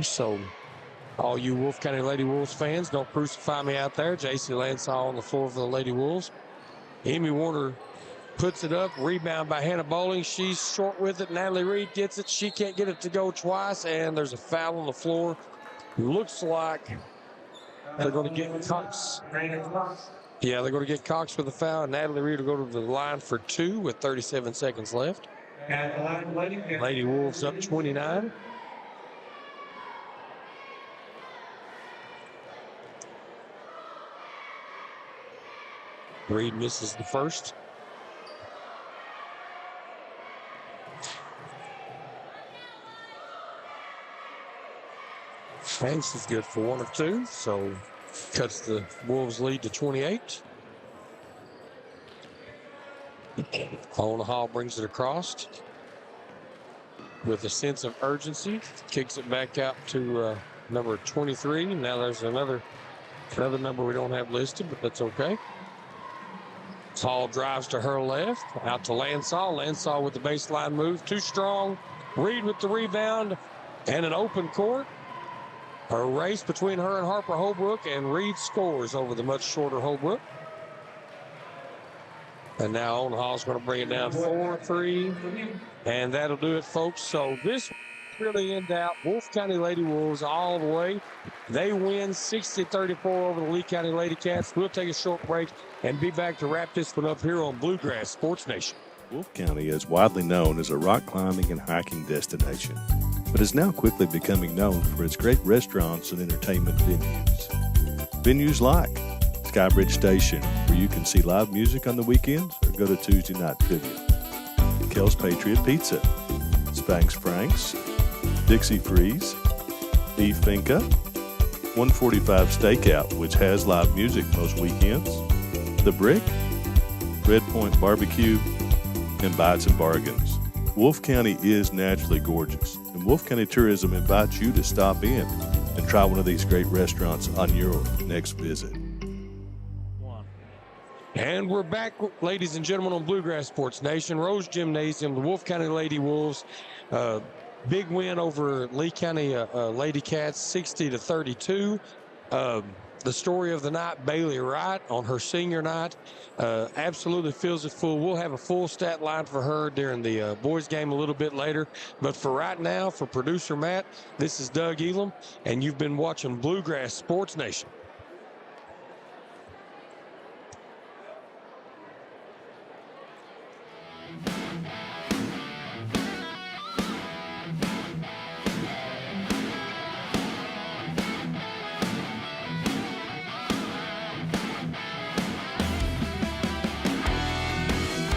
So, all you Wolfe County Lady Wolves fans, don't crucify me out there. J.C. Lansall on the floor for the Lady Wolves. Amy Warner puts it up. Rebound by Hannah Bowling. She's short with it. Natalie Reed gets it. She can't get it to go twice, and there's a foul on the floor. Looks like they're going to get Cox. Yeah, they're going to get Cox with a foul, and Natalie Reed will go to the line for two with 37 seconds left. Lady Wolves up 29. Reed misses the first. Hanks is good for one or two, so cuts the Wolves lead to 28. Ona Hall brings it across with a sense of urgency. Kicks it back out to number 23. Now there's another number we don't have listed, but that's okay. Hall drives to her left, out to Lansall. Lansall with the baseline move, too strong. Reed with the rebound and an open court. A race between her and Harper Holbrook, and Reed scores over the much shorter Holbrook. And now Ona Hall's going to bring it down 4-3, and that'll do it, folks. So this really in doubt. Wolfe County Lady Wolves all the way. They win 60-34 over the Lee County Lady Cats. We'll take a short break and be back to wrap this one up here on Bluegrass Sports Nation. Wolfe County is widely known as a rock climbing and hiking destination, but is now quickly becoming known for its great restaurants and entertainment venues. Venues like Skybridge Station, where you can see live music on the weekends or go to Tuesday night trivia. Kel's Patriot Pizza, Spanx Frank's, Dixie Freeze, Beef Finca, 145 Stakeout, which has live music most weekends, The Brick, Red Point Barbecue, and Bites and Bargains. Wolfe County is naturally gorgeous, and Wolfe County Tourism invites you to stop in and try one of these great restaurants on your next visit. And we're back, ladies and gentlemen, on Bluegrass Sports Nation. Rose Gymnasium, the Wolfe County Lady Wolves. Big win over Lee County Lady Cats, 60-32. The story of the night, Bailey Wright on her senior night, absolutely fills it full. We'll have a full stat line for her during the boys game a little bit later. But for right now, for producer Matt, this is Doug Elam, and you've been watching Bluegrass Sports Nation.